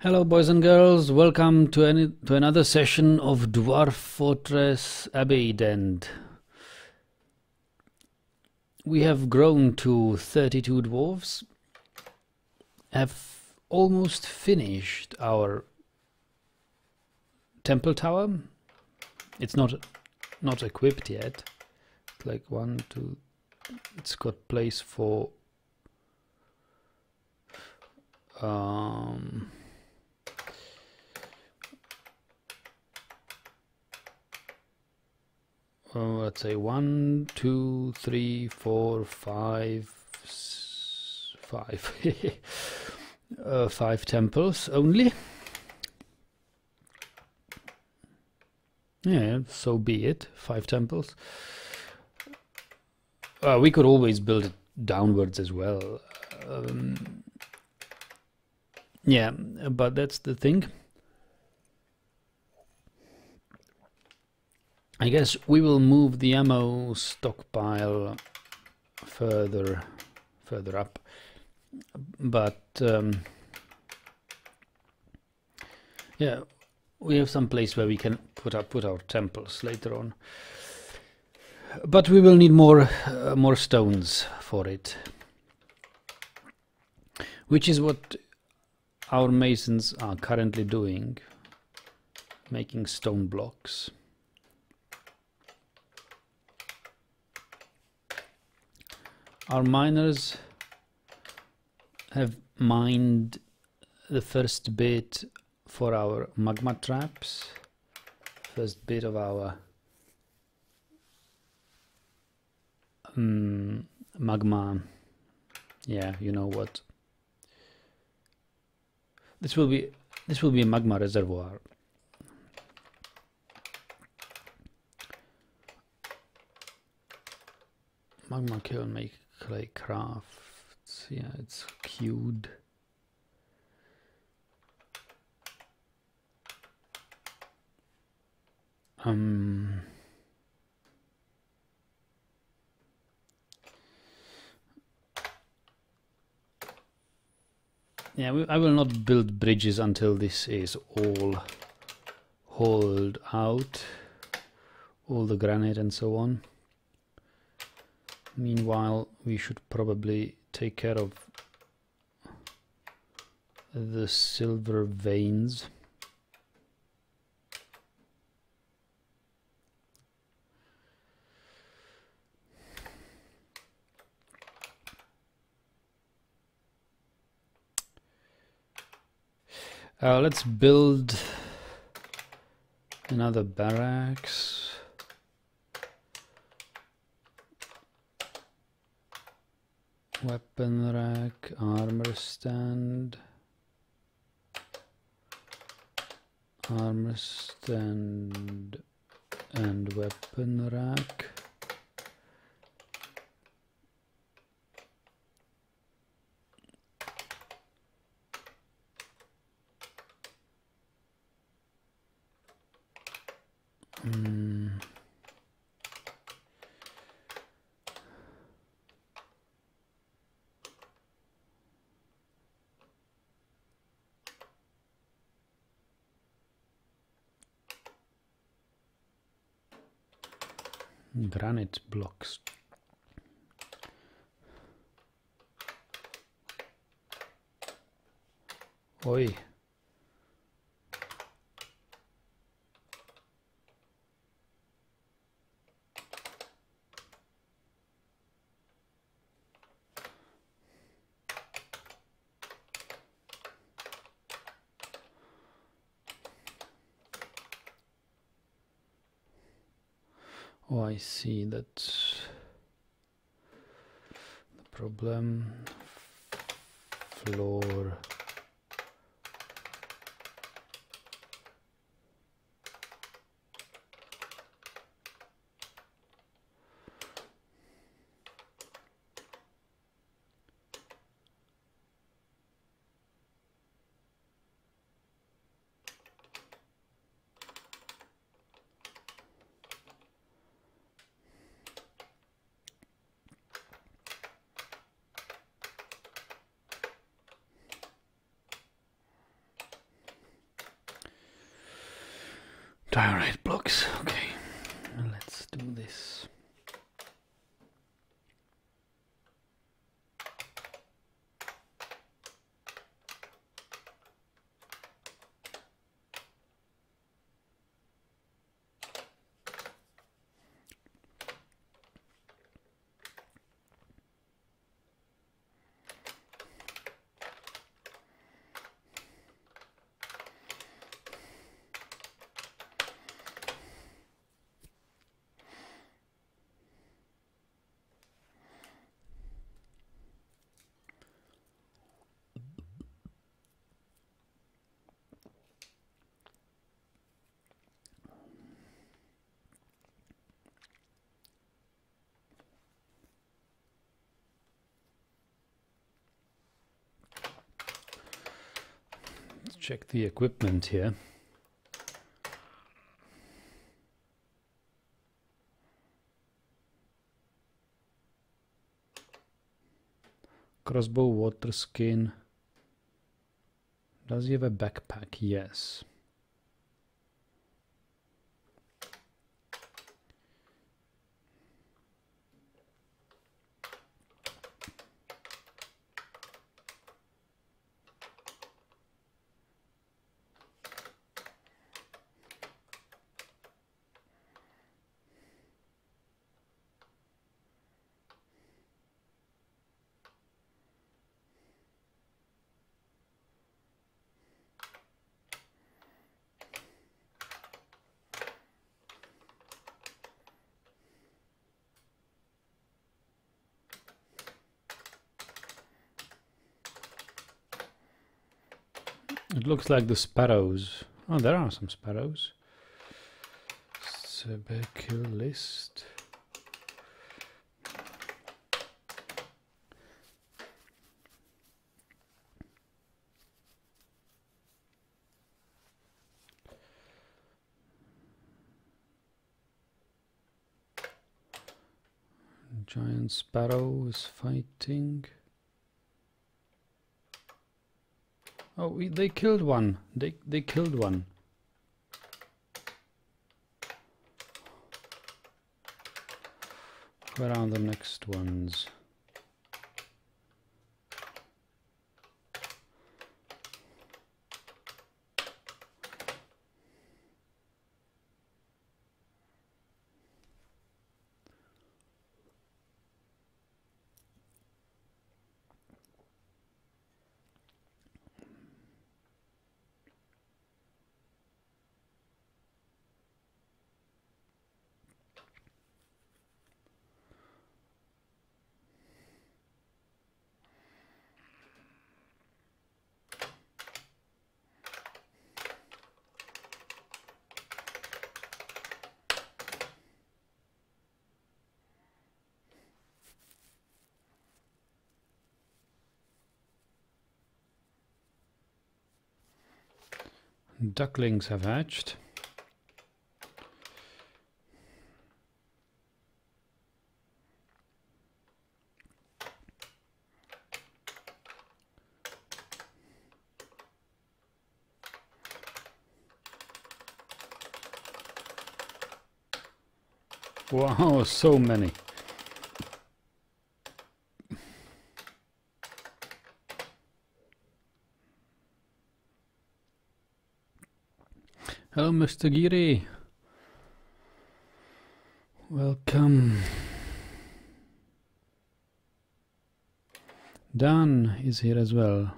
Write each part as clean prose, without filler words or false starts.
Hello boys and girls, welcome to another session of Dwarf Fortress Abbeydent. We have grown to 32 dwarves, have almost finished our temple tower. It's not equipped yet. It's like one, two, it's got place for let's say 1, 2, 3, 4, 5, 5 5 temples only. Yeah, so be it. 5 temples. We could always build it downwards as well. Yeah, but that's the thing. I guess we will move the ammo stockpile further up, but yeah, we have some place where we can put our temples later on, but we will need more stones for it, which is what our masons are currently doing, making stone blocks. Our miners have mined the first bit for our magma traps, first bit of our magma, yeah, you know what. This will be a magma reservoir. Magma kiln make clay crafts. Yeah, it's queued. Yeah, I will not build bridges until this is all hauled out, all the granite and so on. Meanwhile, we should probably take care of the silver veins. Let's build another barracks. Weapon rack, armor stand, and weapon rack. Granite blocks. Oi. Oh, I see, that's the problem. Floor. Diorite blocks. Okay, let's do this. Check the equipment here. Crossbow, water skin. Does he have a backpack? Yes. It looks like the sparrows. Oh, there are some sparrows. Kill list. Giant sparrow is fighting. Oh, they killed one. They killed one. Where are the next ones? Ducklings have hatched. Wow, so many. Hello, Mr. Giri. Welcome. Dan is here as well.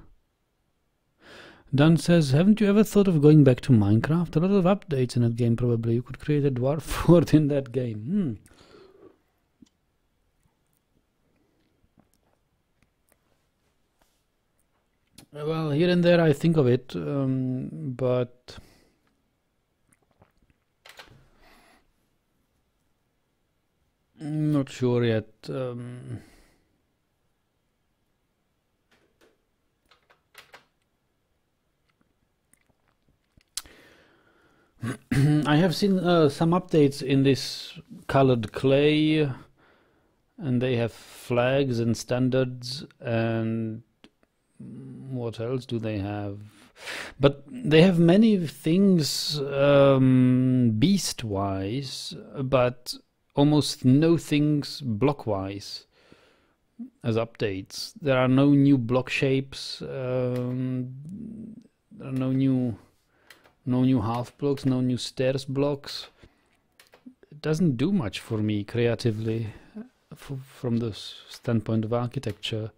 Dan says, haven't you ever thought of going back to Minecraft? A lot of updates in that game probably. You could create a dwarf fort in that game. Well, here and there I think of it, but not sure yet. I have seen some updates in this colored clay, and they have flags and standards, and what else do they have? But they have many things beast-wise, but almost no things block-wise as updates. There are no new block shapes. There are no new half blocks, no new stairs blocks. It doesn't do much for me creatively from the standpoint of architecture.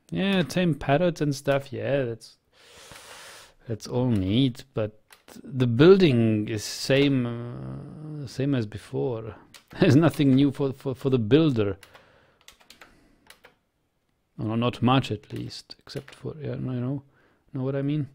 Yeah, tame parrots and stuff. Yeah, that's all neat, but the building is same as before. There's nothing new for the builder. Well, not much at least, except for, yeah, know what I mean?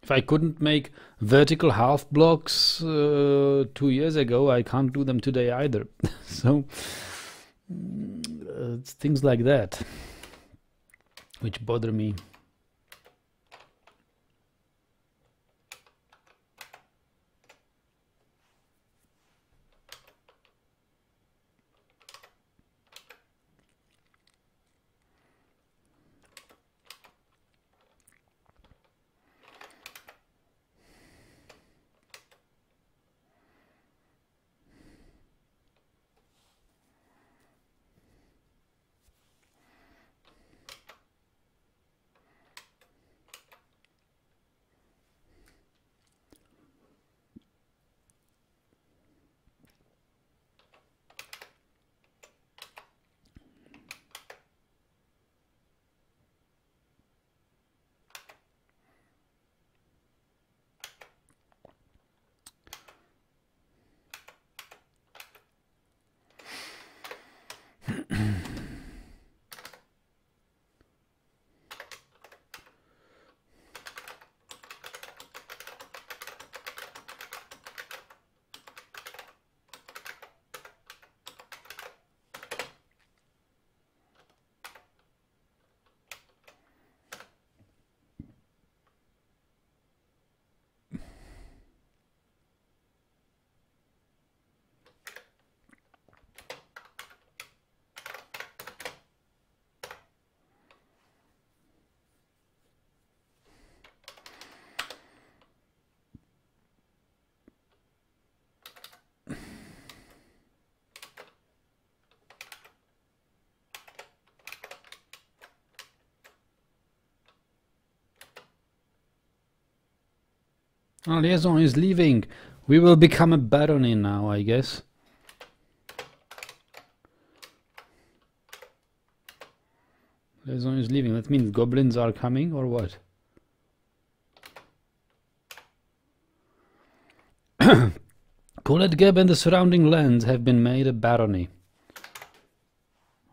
If I couldn't make vertical half blocks 2 years ago, I can't do them today either. So it's things like that which bother me. Oh, Liaison is leaving. We will become a barony now, I guess. Liaison is leaving. That means goblins are coming, or what? Coletgeb and the surrounding lands have been made a barony,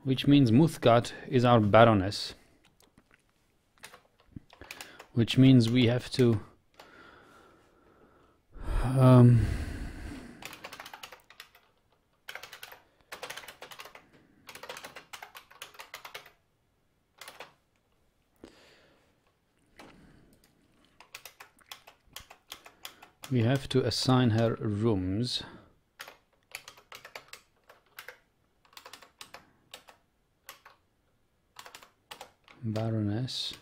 which means Muthgat is our baroness, which means we have to we have to assign her rooms. Baroness.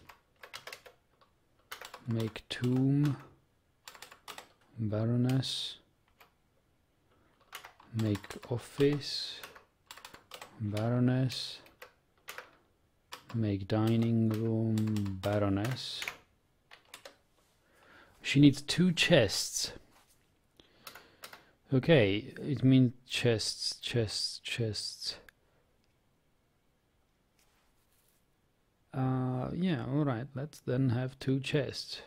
Make tomb. Baroness. Make office. Baroness. Make dining room. Baroness. She needs 2 chests. Okay, it means chests. Yeah, alright, let's then have 2 chests.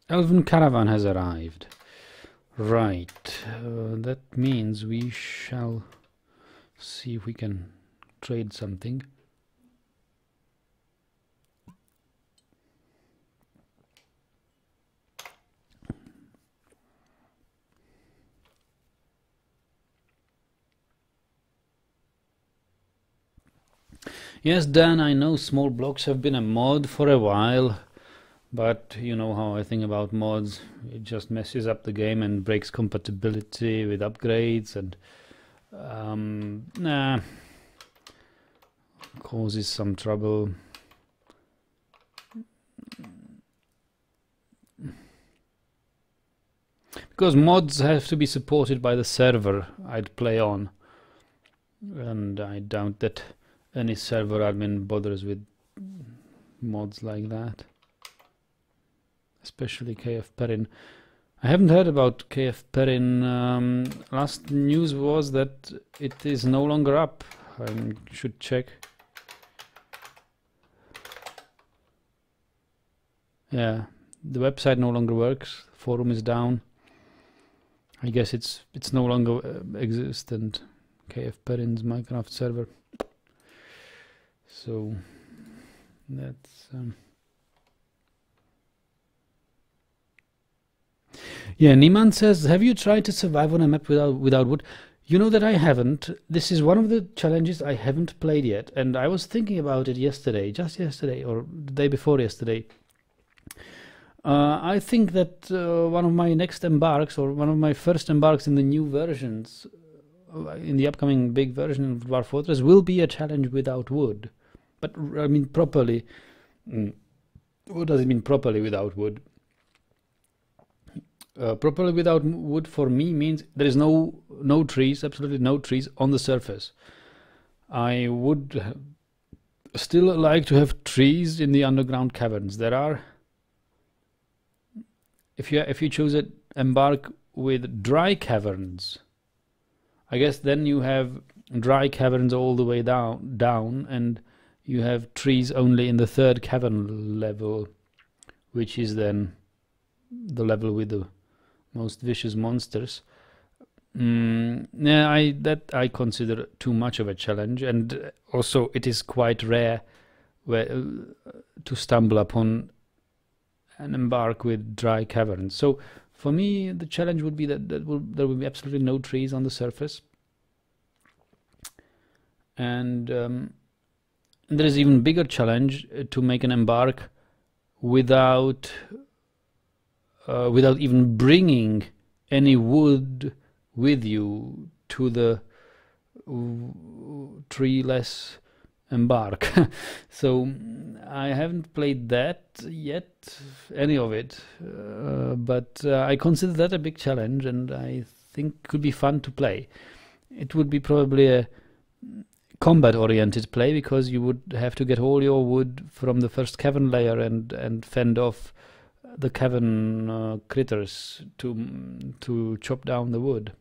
Elven caravan has arrived. Right, that means we shall see if we can trade something. Yes, Dan, I know small blocks have been a mod for a while, but you know how I think about mods. It just messes up the game and breaks compatibility with upgrades and causes some trouble. Because mods have to be supported by the server I'd play on, and I doubt that any server admin bothers with mods like that. Especially KF Perrin. I haven't heard about KF Perrin. Last news was that it is no longer up. I should check. Yeah, the website no longer works. The forum is down. I guess it's no longer existent. KF Perrin's Minecraft server. So that's yeah. Niemann says, have you tried to survive on a map without wood? You know that I haven't. This is one of the challenges I haven't played yet, and I was thinking about it yesterday, just yesterday, or the day before yesterday. I think that one of my next embarks, or one of my first embarks in the new versions, in the upcoming big version of Dwarf Fortress, will be a challenge without wood. But I mean properly. What does it mean properly without wood? Properly without wood for me means there is no trees, absolutely no trees on the surface. I would still like to have trees in the underground caverns. There are. If you choose an embark with dry caverns, I guess then you have dry caverns all the way down, and you have trees only in the third cavern level, which is then the level with the most vicious monsters. Yeah, I consider too much of a challenge, and also it is quite rare to stumble upon an embark with dry caverns. So for me, the challenge would be that there will be absolutely no trees on the surface, and there is even bigger challenge to make an embark without even bringing any wood with you to the treeless embark. So I haven't played that yet, any of it, but I consider that a big challenge, and I think could be fun to play. It would be probably a combat-oriented play, because you would have to get all your wood from the first cavern layer and fend off the cavern critters to chop down the wood.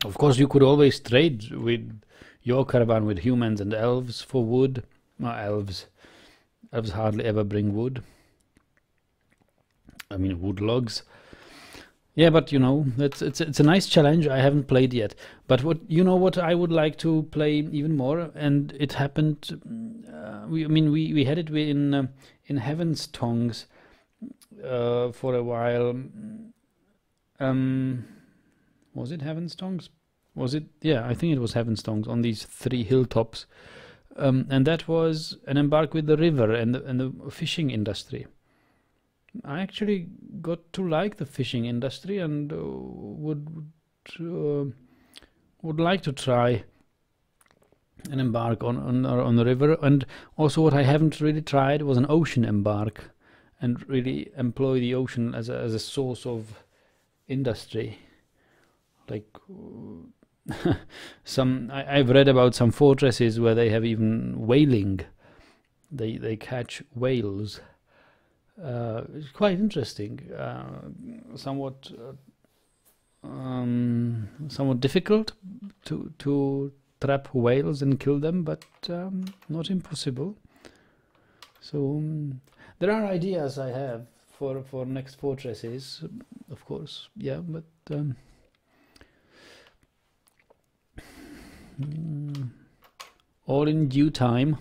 Of course, you could always trade with your caravan with humans and elves for wood. Elves hardly ever bring wood. I mean, wood logs. Yeah, but you know, it's a nice challenge. I haven't played yet. But what I would like to play even more, and it happened. We had it in Heaven's Tongues for a while. Was it Heaven's Tongues? Was it? Yeah, I think it was Heaven's Tongues on these 3 hilltops, and that was an embark with the river and the fishing industry. I actually got to like the fishing industry, and would like to try an embark on the river. And also, what I haven't really tried was an ocean embark, and really employ the ocean as a source of industry. Like I've read about some fortresses where they have even whaling. They catch whales. It's quite interesting. Somewhat difficult to trap whales and kill them, but not impossible. So there are ideas I have for next fortresses, of course, yeah, but all in due time.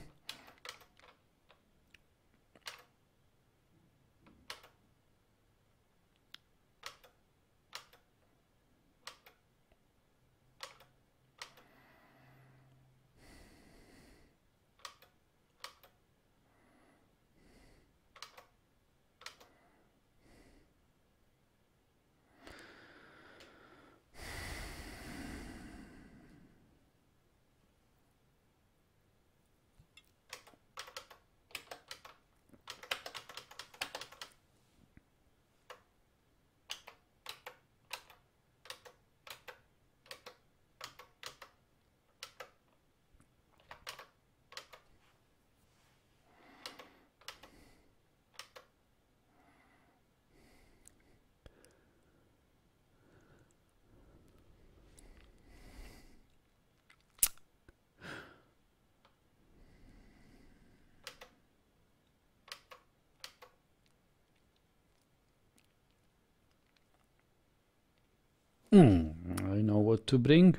I know what to bring.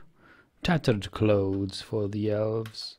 Tattered clothes for the elves.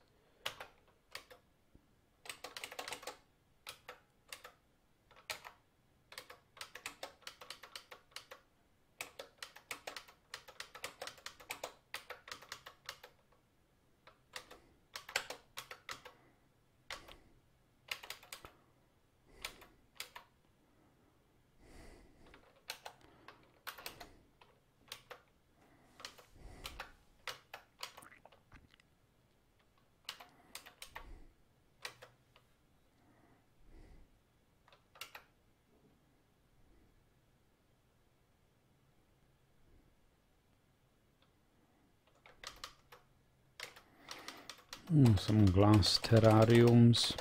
Some glass terrariums.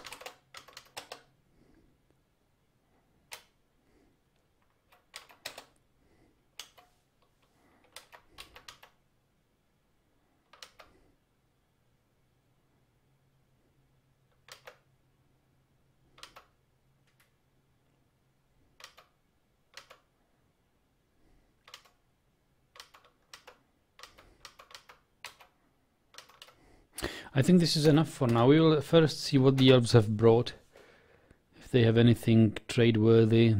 I think this is enough for now. We will first see what the elves have brought. If they have anything trade-worthy.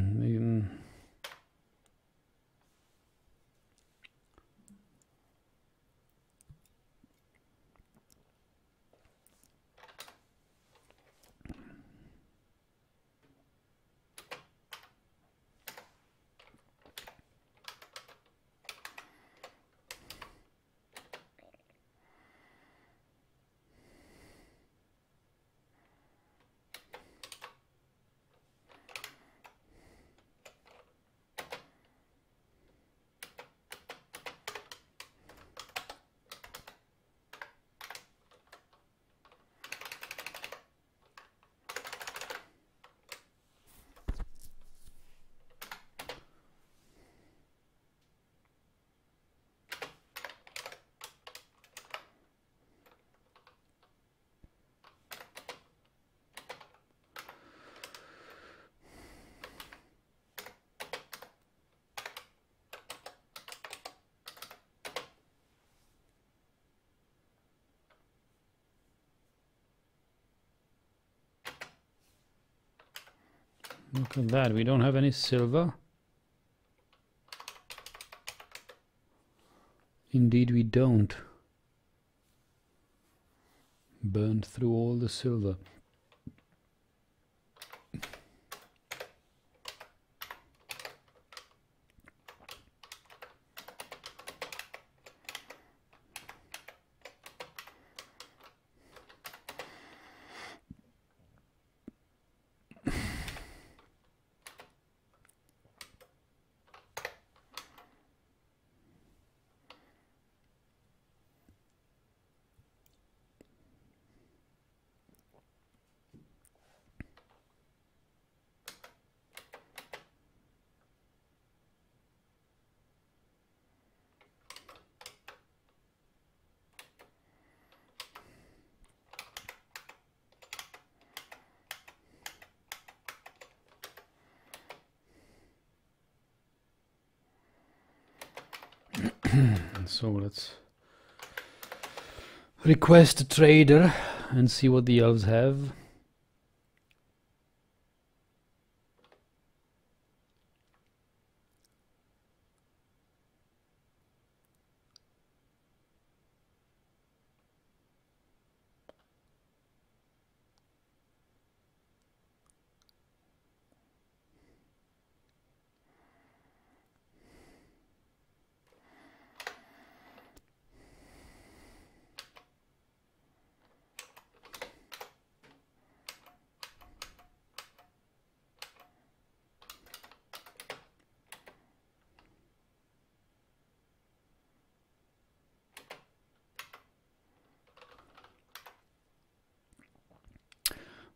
Look at that, we don't have any silver. Indeed we don't. Burned through all the silver. So let's request a trader and see what the elves have.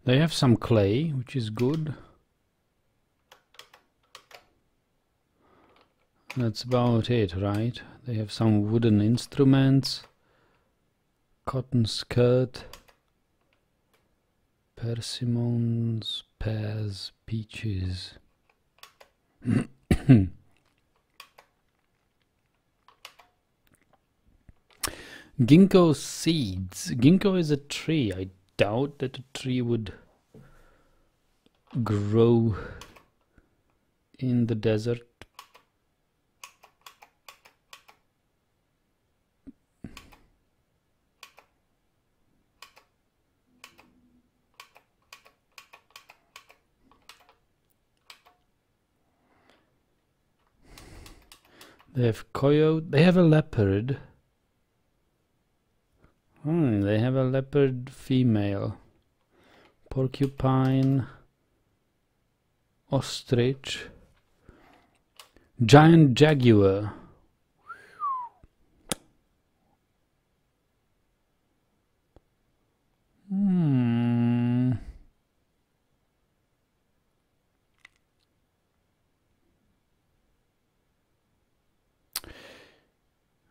They have some clay, which is good. That's about it, right? They have some wooden instruments, cotton skirt, persimmons, pears, peaches. Ginkgo seeds. Ginkgo is a tree. I doubt that a tree would grow in the desert. They have coyote. They have a leopard. They have a leopard female. Porcupine. Ostrich. Giant jaguar.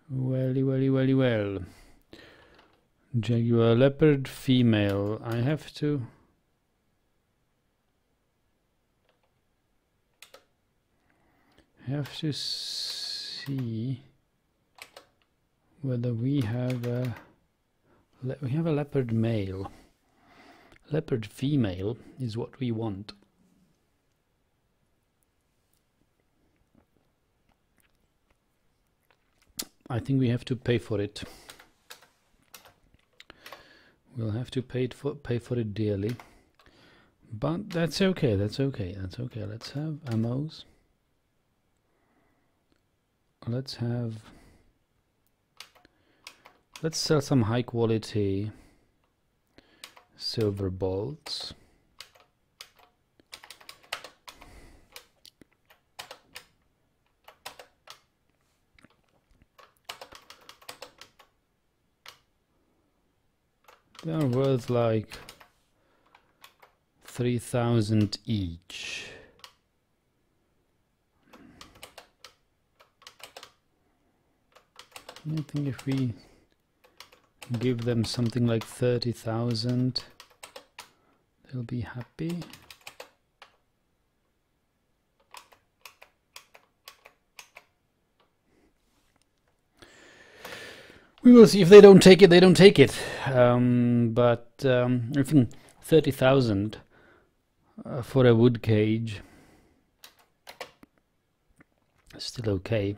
Well. Jaguar leopard female. I have to see whether we have a leopard male. Leopard female is what we want. I think we have to pay for it. We'll have to pay for it dearly, but that's okay. That's okay. Let's have ammos. Let's sell some high quality silver bolts. They are worth like 3,000 each. I think if we give them something like 30,000, they'll be happy. We will see. If they don't take it, they don't take it. But I think 30,000 for a wood cage is still okay.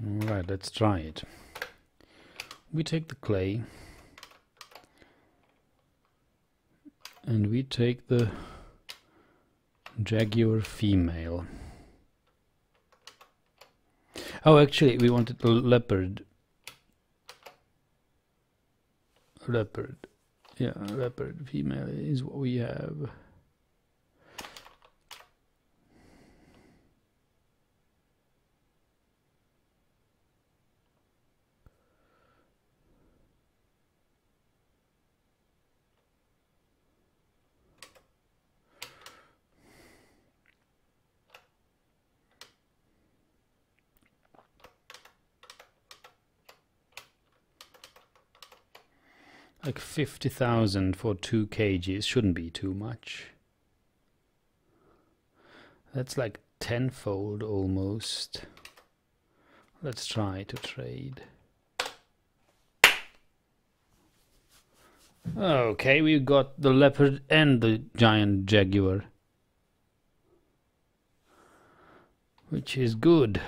Alright, let's try it. We take the clay and we take the jaguar female. Oh, actually, we wanted the leopard. Yeah, leopard female is what we have. Like 50,000 for 2 kgs shouldn't be too much. That's like tenfold almost. Let's try to trade. Okay, we've got the leopard and the giant jaguar, which is good.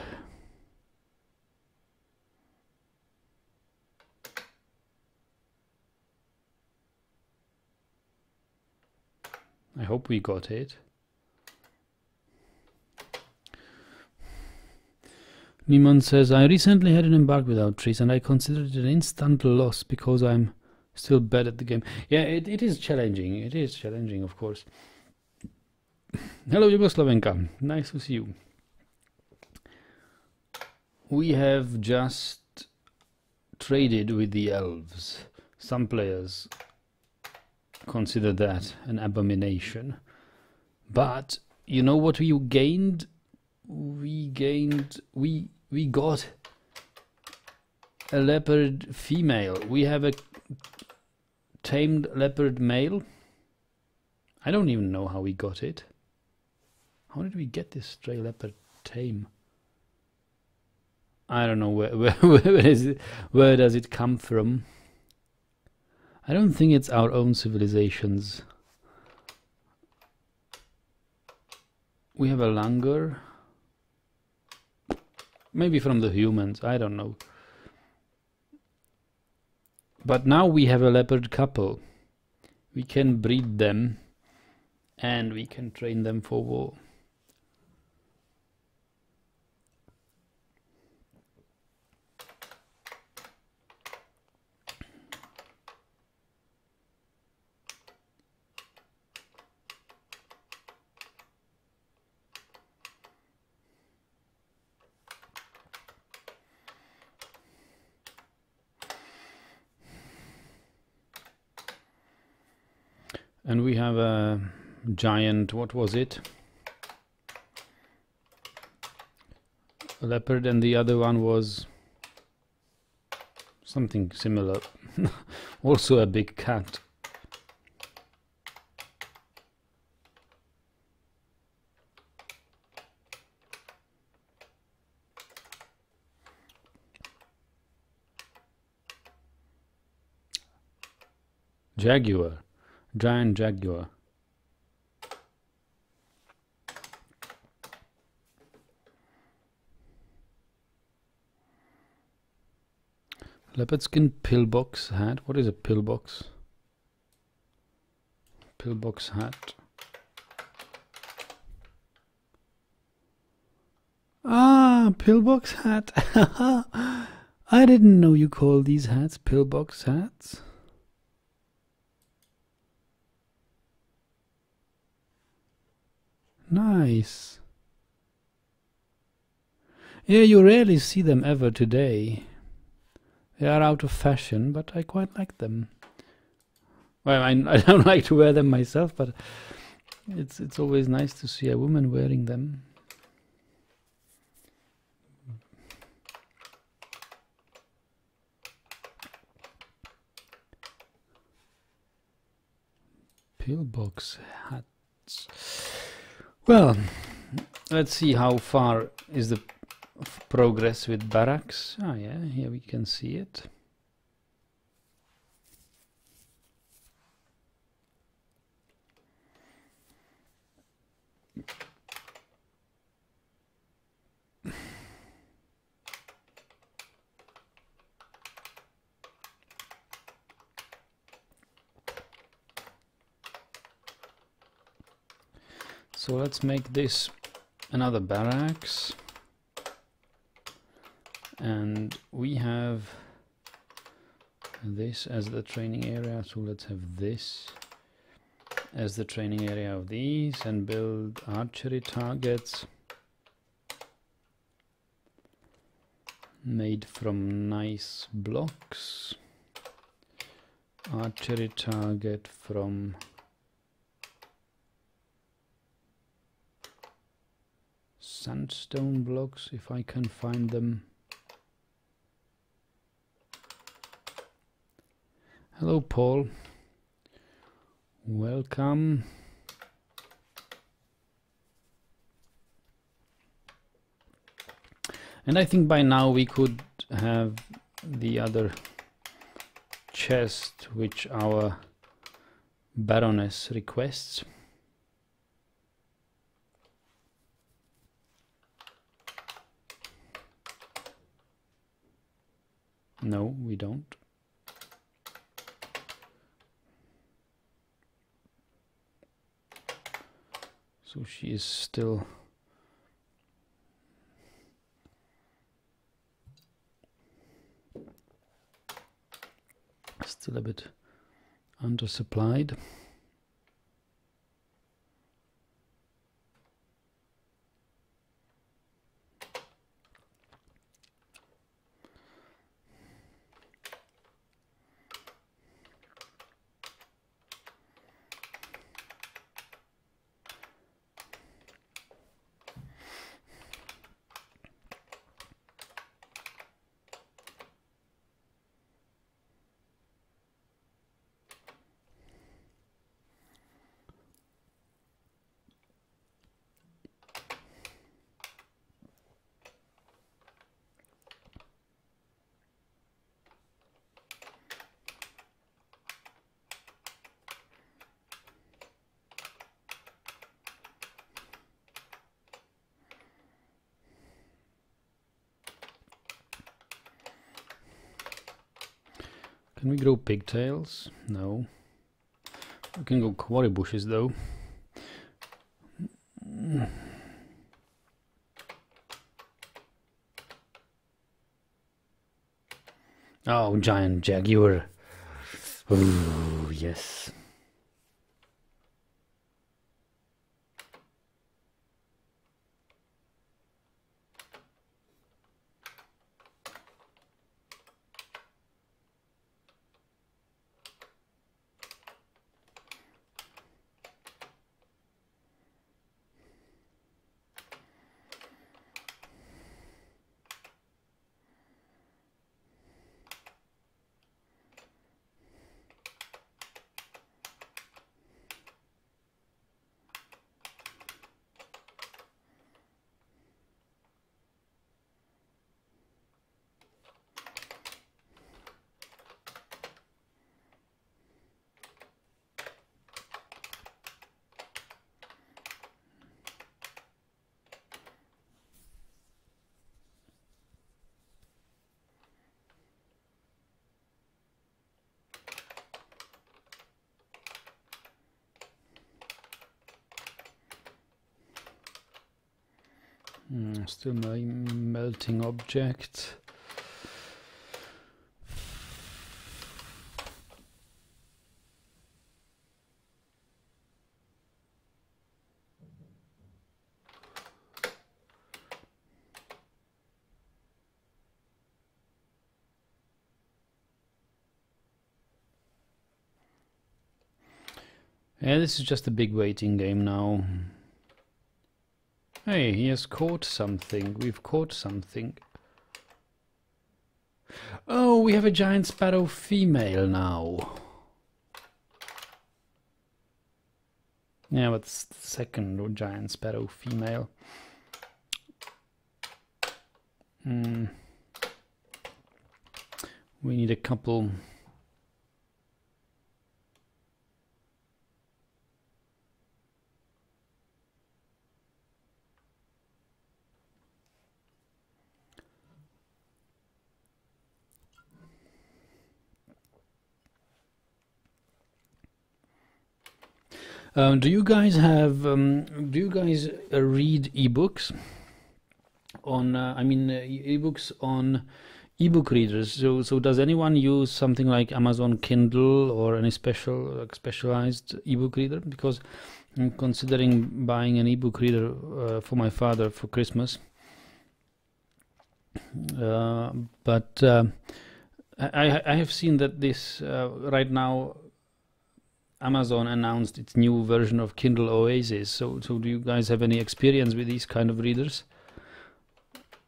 I hope we got it. Niman says, I recently had an embark without trees and I considered it an instant loss because I'm still bad at the game. Yeah, it is challenging. It is challenging, of course. Hello, Yugoslavenka. Nice to see you. We have just traded with the elves. Some players consider that an abomination. But you know what we gained? We got a leopard female. We have a tamed leopard male. I don't even know how we got it. How did we get this stray leopard tame? I don't know where does it come from? I don't think it's our own civilizations. We have a langur. Maybe from the humans, I don't know. But now we have a leopard couple. We can breed them and we can train them for war. And we have a giant, what was it? A leopard, and the other one was something similar. Also a big cat. Jaguar. Giant jaguar. Leopard skin pillbox hat. What is a pillbox? Pillbox hat. Ah, pillbox hat. I didn't know you call these hats pillbox hats. Nice. Yeah, you rarely see them ever today. They are out of fashion, but I quite like them. Well, I don't like to wear them myself, but it's always nice to see a woman wearing them. Pillbox hats. Well, let's see how far is the progress with barracks. Ah, yeah, here we can see it. So let's make this another barracks. And we have this as the training area, so let's have this as the training area of these and build archery targets made from nice blocks. Archery target from sandstone blocks, if I can find them. Hello, Paul. Welcome. And I think by now we could have the other chest which our Baroness requests. No, we don't. So she is still a bit undersupplied. Can we grow pigtails? No. We can go quarry bushes though. Oh, giant jaguar. Oh, yes. Still my melting object. Yeah, this is just a big waiting game now. Hey, he has caught something. We've caught something. Oh, we have a giant sparrow female now. Yeah, but it's the second giant sparrow female. We need a couple. Do you guys have? Do you guys read ebooks? On I mean ebooks on ebook readers. So does anyone use something like Amazon Kindle or any specialized ebook reader? Because I'm considering buying an ebook reader for my father for Christmas. But I have seen that this right now. Amazon announced its new version of Kindle Oasis. So do you guys have any experience with these kind of readers?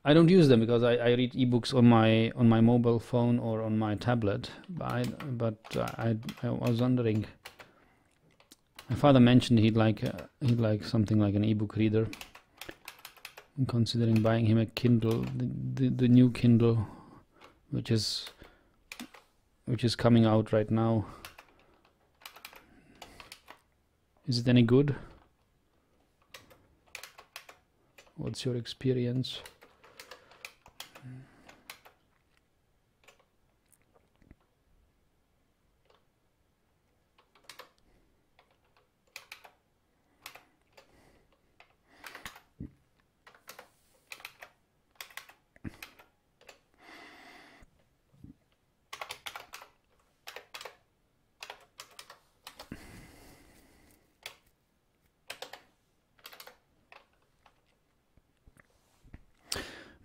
I don't use them because I read ebooks on my mobile phone or on my tablet. But I was wondering. My father mentioned he'd like something like an ebook reader. I'm considering buying him a Kindle, the new Kindle, which is coming out right now. Is it any good? What's your experience?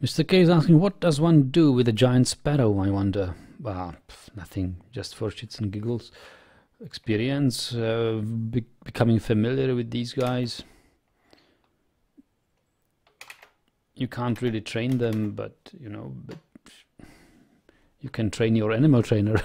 Mr. K is asking, what does one do with a giant sparrow, I wonder? Well, nothing, just for shits and giggles. Experience, becoming familiar with these guys. You can't really train them, but you know, you can train your animal trainer.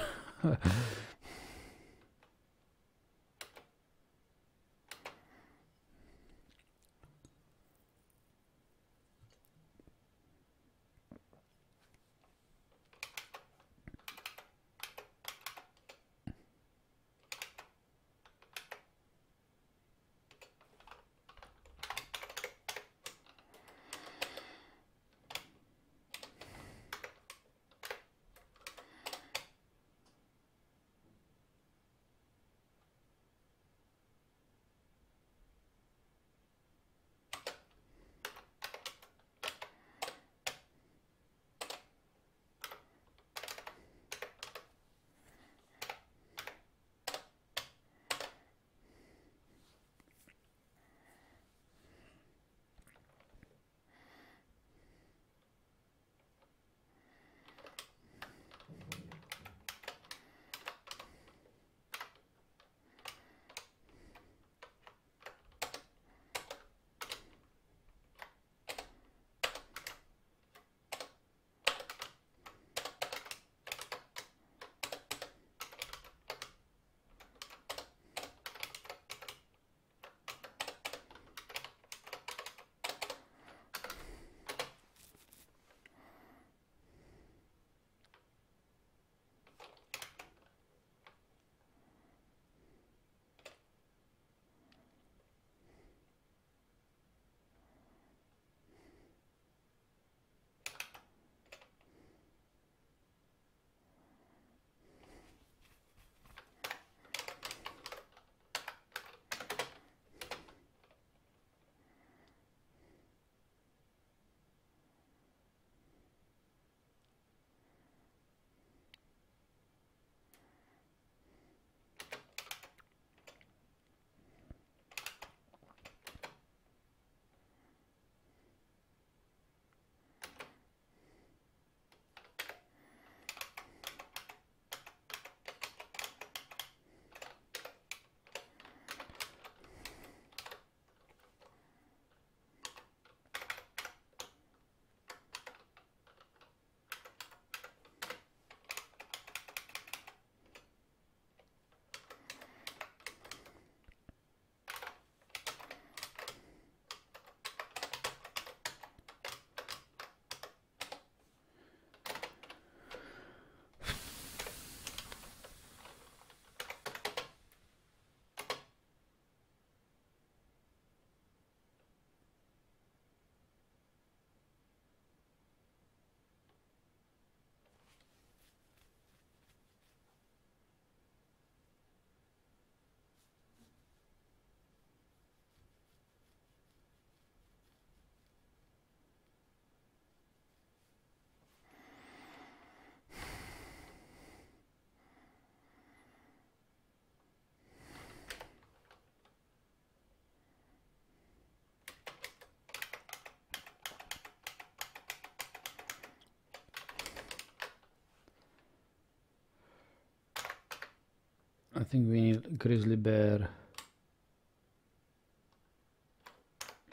I think we need grizzly bear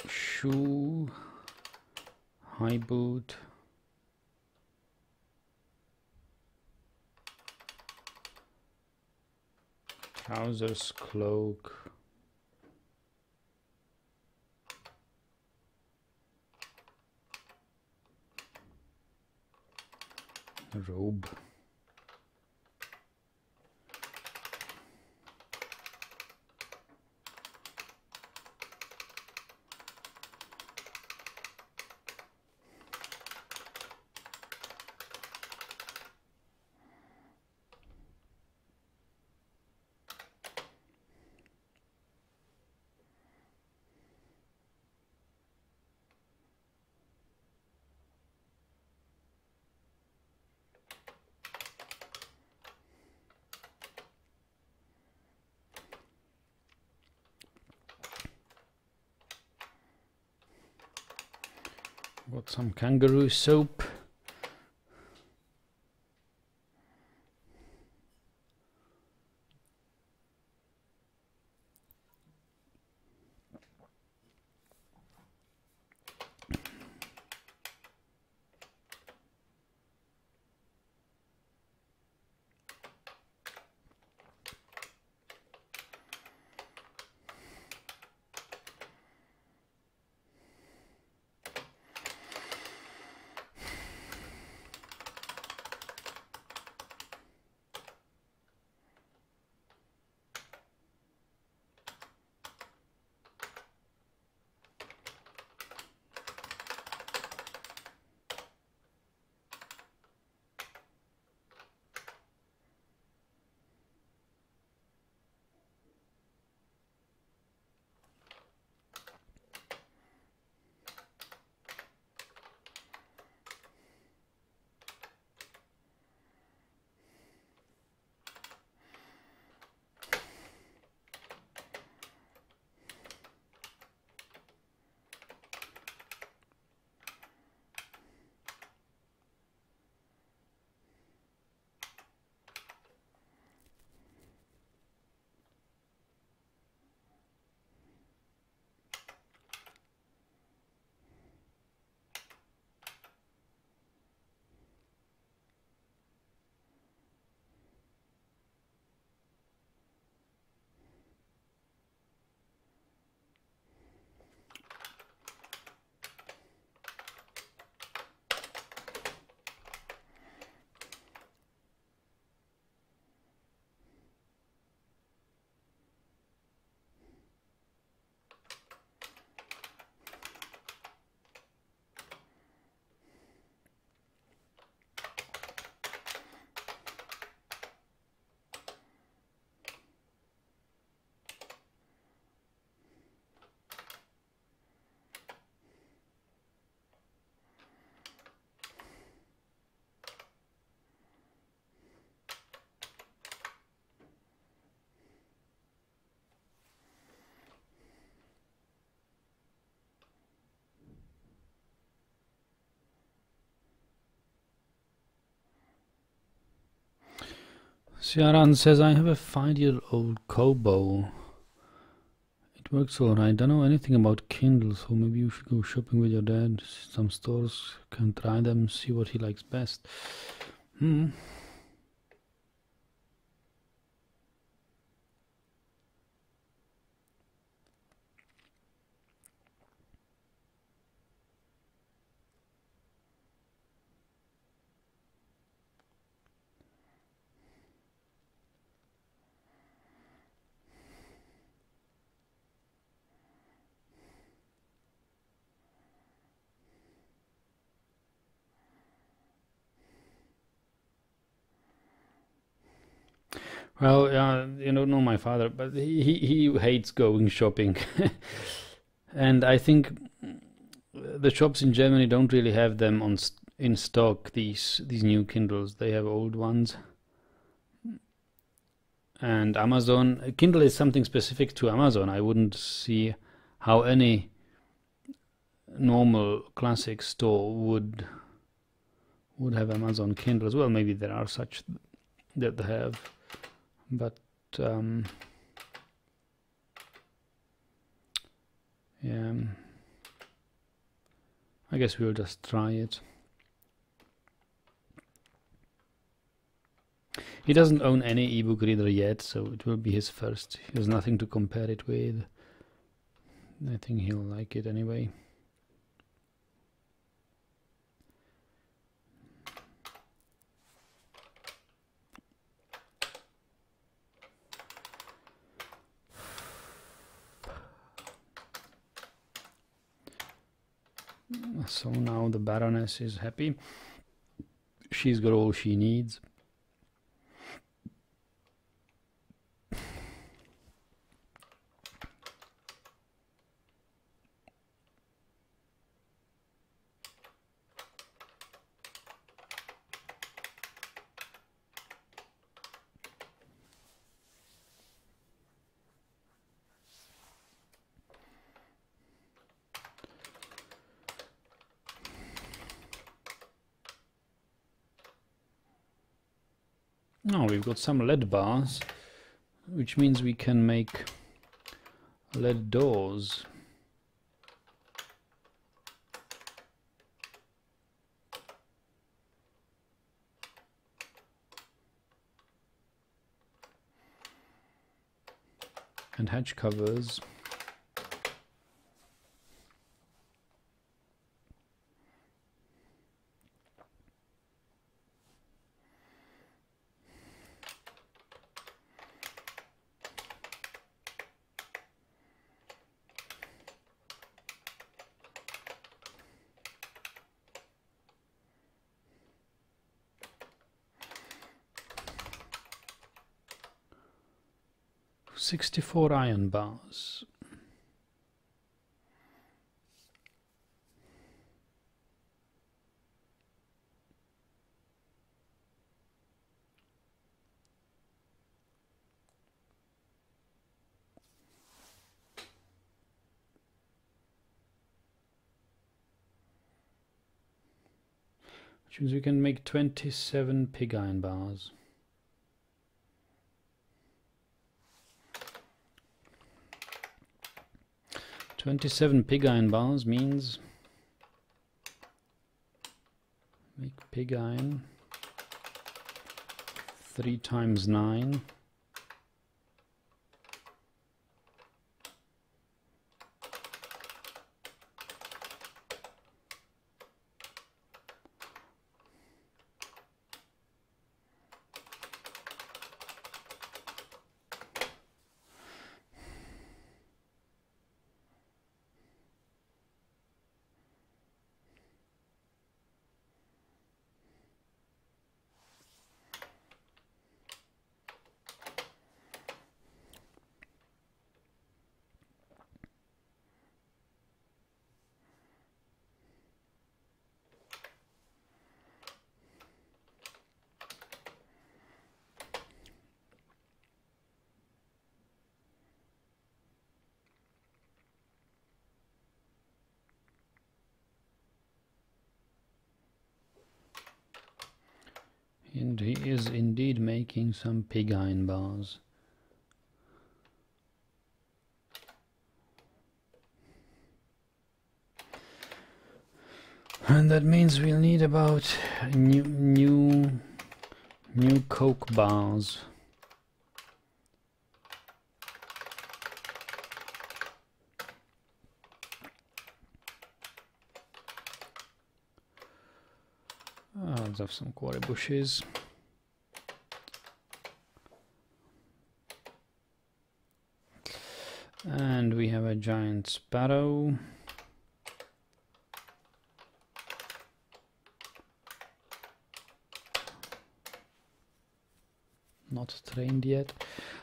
shoe, high boot. trousers, cloak, robe. Got some kangaroo soap. Siaran says, I have a 5-year-old Kobo. It works alright. Don't know anything about Kindles, so maybe you should go shopping with your dad. Some stores can try them, see what he likes best. Well, you don't know my father, but he hates going shopping. And I think the shops in Germany don't really have them in stock, these new Kindles. They have old ones. And Amazon, Kindle is something specific to Amazon. I wouldn't see how any normal classic store would have Amazon Kindle as well. Maybe there are such that they have. But yeah, I guess we'll just try it. He doesn't own any ebook reader yet, so it will be his first. He has nothing to compare it with. I think he'll like it anyway. So now the Baroness is happy. She's got all she needs. Now we've got some lead bars, which means we can make lead doors. And hatch covers. $64 iron bars. Which means we can make 27 pig iron bars. 27 pig iron bars means make pig iron 3 times 9. And he is indeed making some pig iron bars. And that means we'll need about new coke bars. Let's have some quarry bushes. And we have a giant sparrow. Not trained yet.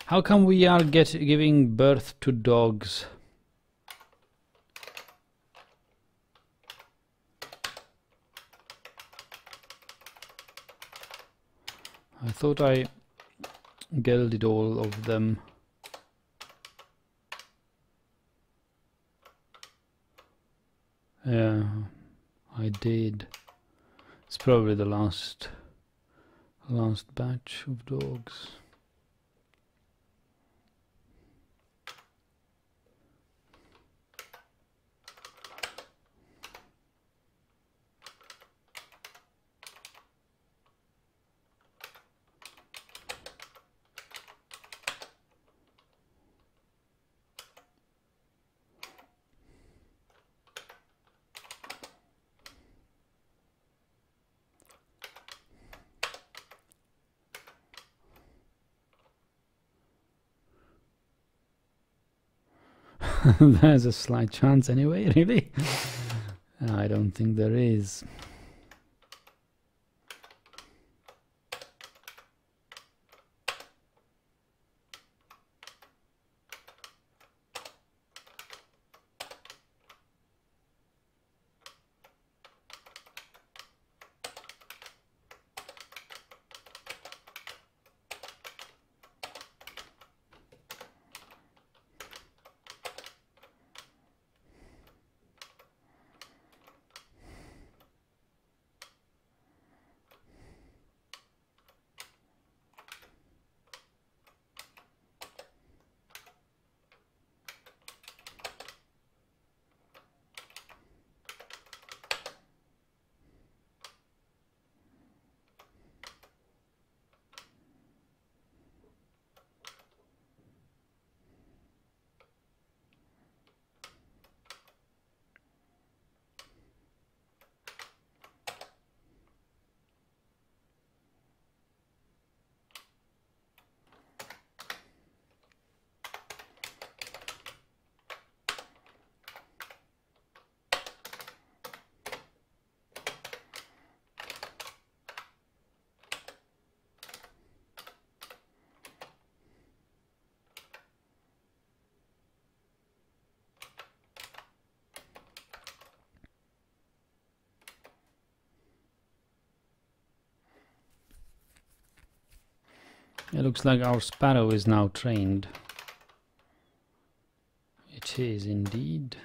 How come we are giving birth to dogs? I thought I gelded all of them. Yeah, I did. It's probably the last batch of dogs. There's a slight chance anyway, really? I don't think there is. It looks like our sparrow is now trained. It is indeed.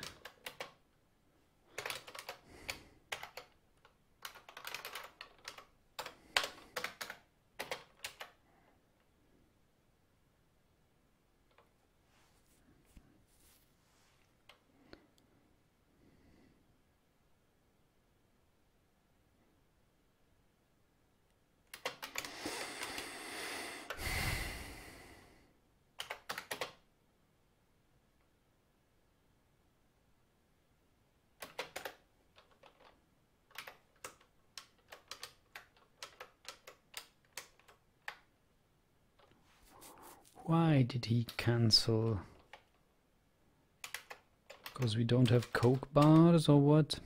Why did he cancel? Because we don't have Coke bars or what?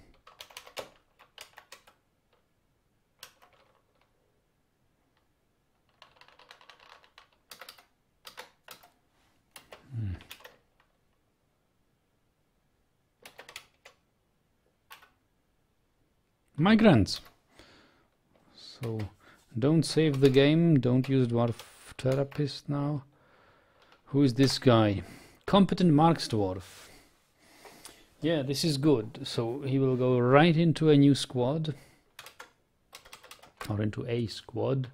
Migrants! So, don't save the game, don't use Dwarf Therapist now. Who is this guy? Competent Marks Dwarf. Yeah, this is good. So he will go right into a new squad. Or into a squad.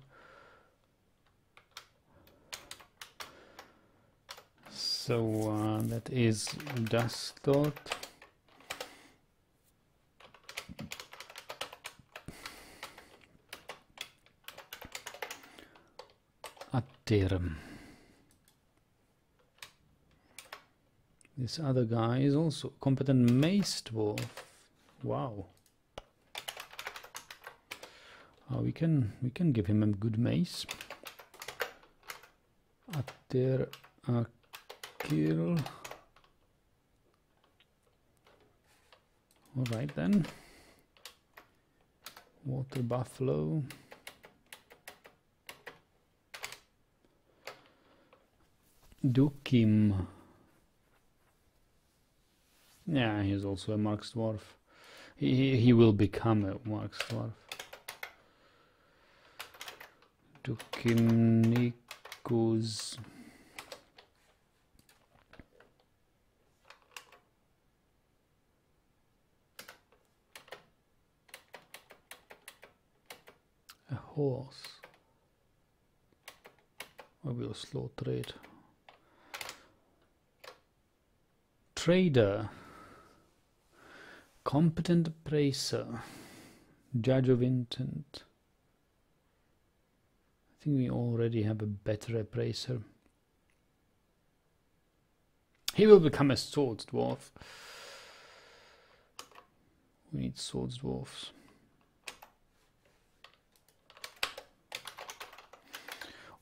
So that is Dastot. Atterum. This other guy is also competent mace dwarf. Wow. We can give him a good mace. Atter Akil. All right then. Water buffalo. Dukim. Yeah, he's also a Marks Dwarf. He will become a Marks Dwarf. Dukim Nikos. A horse. I will slaughter it. Trader. Competent appraiser. Judge of intent. I think we already have a better appraiser. He will become a swords dwarf. We need swords dwarfs.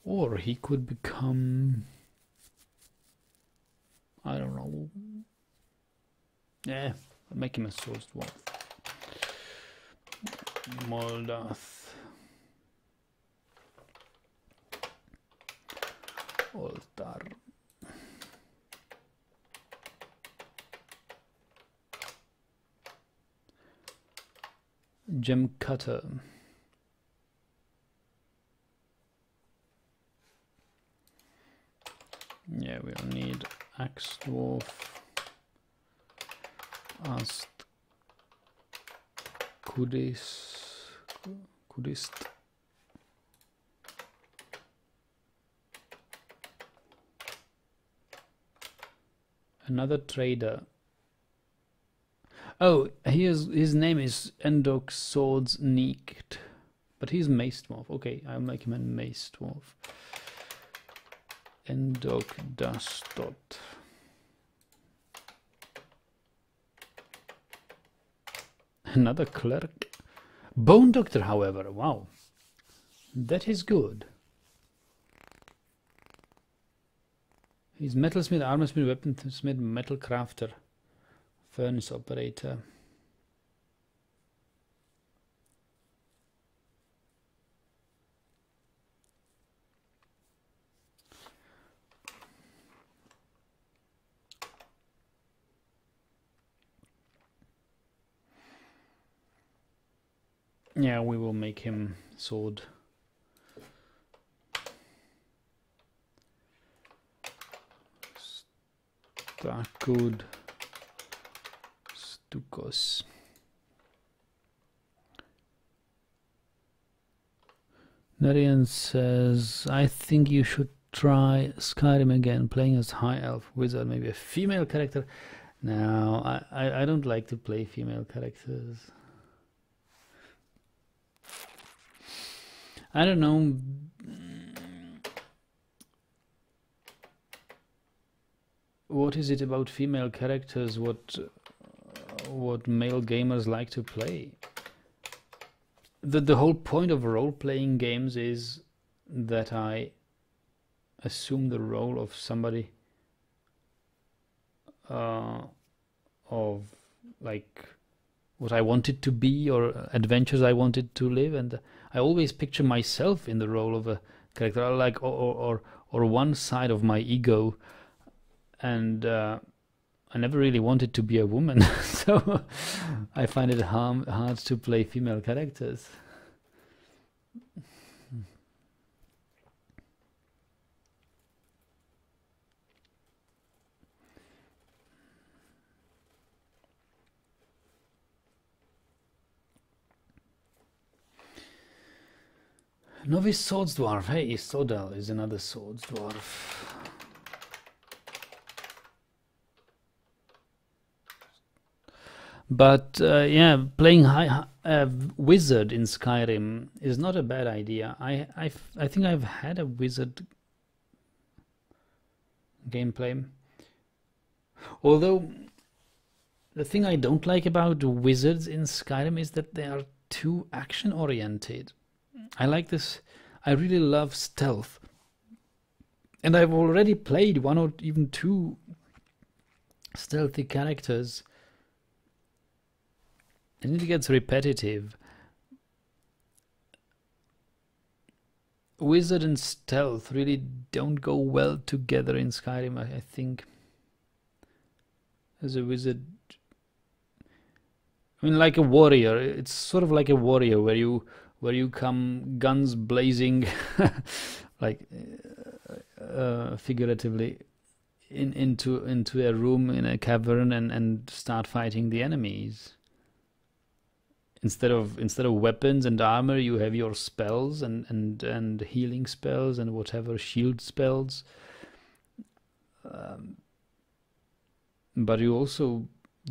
Or he could become, I don't know, Yeah, I'll make him a Swords Dwarf. Moldath. Altar. Gem Cutter. Yeah, we'll need Axe Dwarf. Ast. Kudist. Another trader. Oh, his name is Endok Swords Neeked, but he's Mace Dwarf. Okay, I'll make him a Mace Dwarf. Endok Dastot. Another clerk. Bone Doctor, however, wow, that is good. He's Metalsmith, Armorsmith, Weaponsmith, Metal Crafter, Furnace Operator. Yeah, we will make him sword. Stakud Stukos. Narian says, I think you should try Skyrim again, playing as High Elf Wizard, maybe a female character. No, I don't like to play female characters. I don't know. What is it about female characters? What male gamers like to play? The whole point of role-playing games is that I assume the role of somebody of like what I wanted to be or adventures I wanted to live, and I always picture myself in the role of a character, like or one side of my ego, and I never really wanted to be a woman, so I find it hard to play female characters. Novice Swords Dwarf. Hey, Sodal is another Swords Dwarf. But yeah, playing wizard in Skyrim is not a bad idea. I think I've had a wizard gameplay. Although the thing I don't like about wizards in Skyrim is that they are too action oriented. I like this. I really love stealth. And I've already played one or even two stealthy characters. And it gets repetitive. Wizard and stealth really don't go well together in Skyrim, I think. As a wizard, I mean, like a warrior. It's sort of like a warrior where you come guns blazing, like figuratively, into a room in a cavern and start fighting the enemies. Instead of weapons and armor, you have your spells and healing spells and whatever shield spells. But you also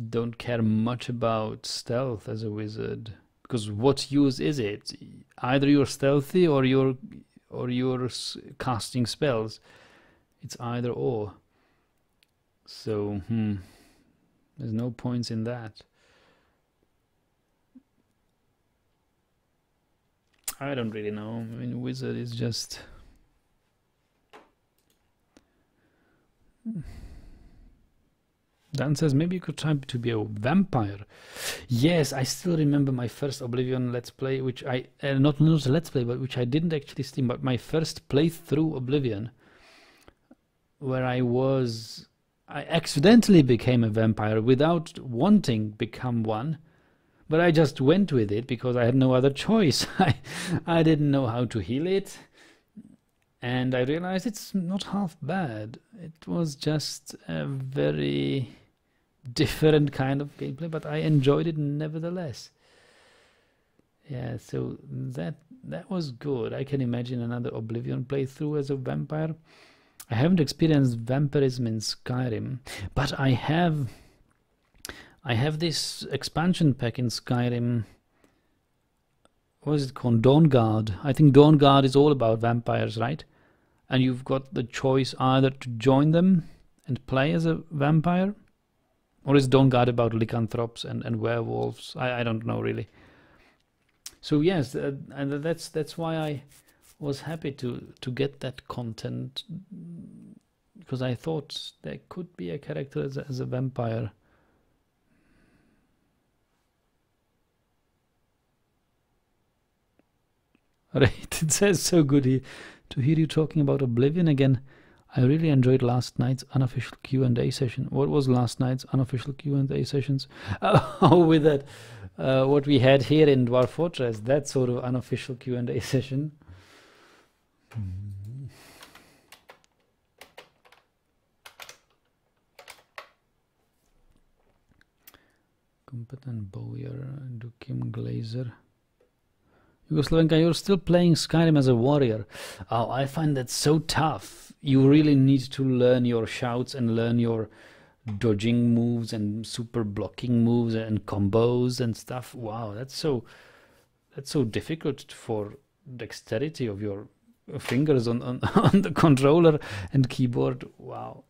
don't care much about stealth as a wizard, because what use is it? Either you're stealthy or you're casting spells. It's either or. So there's no points in that. I don't really know. I mean, wizard is just Dan says, maybe you could try to be a vampire. Yes, I still remember my first Oblivion Let's Play, which I, not a Let's Play, but which I didn't actually stream, but my first playthrough Oblivion, where I accidentally became a vampire without wanting become one, but I just went with it because I had no other choice. I didn't know how to heal it, and I realized it's not half bad. It was just a very different kind of gameplay, but I enjoyed it nevertheless. Yeah, so that was good. I can imagine another Oblivion playthrough as a vampire. I haven't experienced vampirism in Skyrim, but I have this expansion pack in Skyrim. What is it called? Dawnguard. I think Dawnguard is all about vampires, right? And you've got the choice either to join them and play as a vampire, or is Dawnguard about lycanthropes and werewolves? I don't know really. So yes, and that's why I was happy to get that content, because I thought there could be a character as a vampire. Right, it says so good here to hear you talking about Oblivion again. I really enjoyed last night's unofficial Q&A session. What was last night's unofficial Q&A sessions? Oh, with that, what we had here in Dwarf Fortress, that sort of unofficial Q&A session. Competent bowyer, Dukim Glazer. Yugoslavenka, you're still playing Skyrim as a warrior. Oh, I find that so tough. You really need to learn your shouts and learn your dodging moves and super blocking moves and combos and stuff. Wow, that's so difficult for dexterity of your fingers on the controller and keyboard. Wow.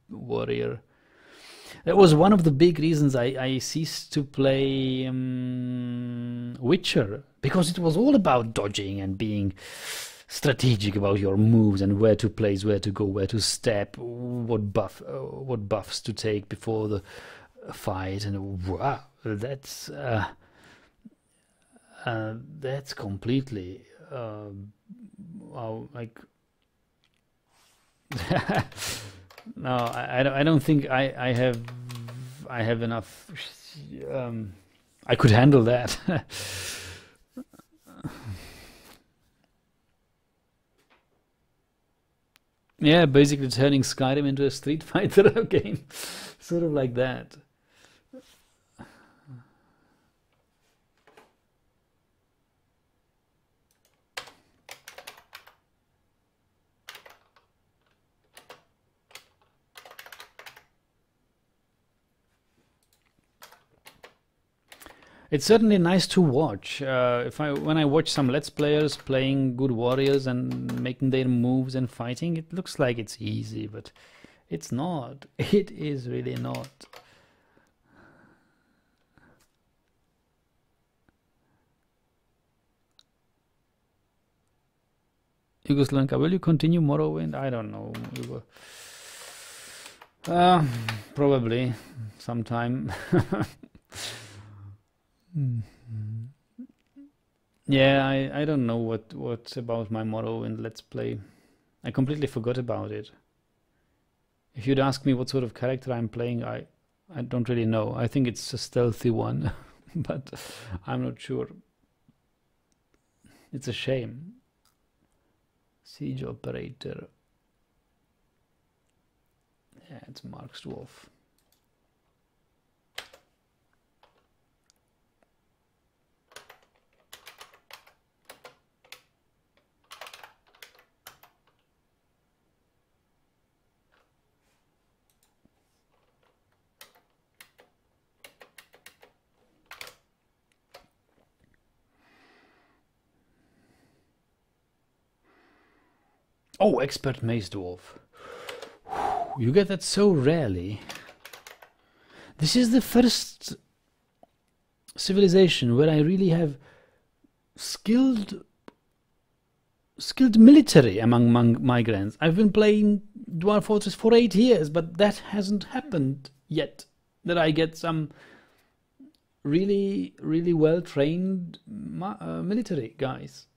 Warrior. That was one of the big reasons I ceased to play Witcher, because it was all about dodging and being strategic about your moves and where to place, where to go, where to step, what buffs to take before the fight, and wow, that's completely wow, like no, I don't think I have enough. I could handle that. Yeah, basically turning Skyrim into a Street Fighter game, sort of like that. It's certainly nice to watch. When I watch some Let's Players playing good warriors and making their moves and fighting, it looks like it's easy, but it's not. It is really not. Yugoslanka, will you continue Morrowind? I don't know. Probably sometime. Yeah, I don't know what about my Morrowind Let's Play. I completely forgot about it. If you'd ask me what sort of character I'm playing, I don't really know. I think it's a stealthy one, but I'm not sure. It's a shame. Siege operator. Yeah, it's Mark's Dwarf. Oh, expert maze dwarf. You get that so rarely. This is the first civilization where I really have skilled military among migrants. I've been playing Dwarf fortress for 8 years, but that hasn't happened yet. That I get some really, really well-trained military guys.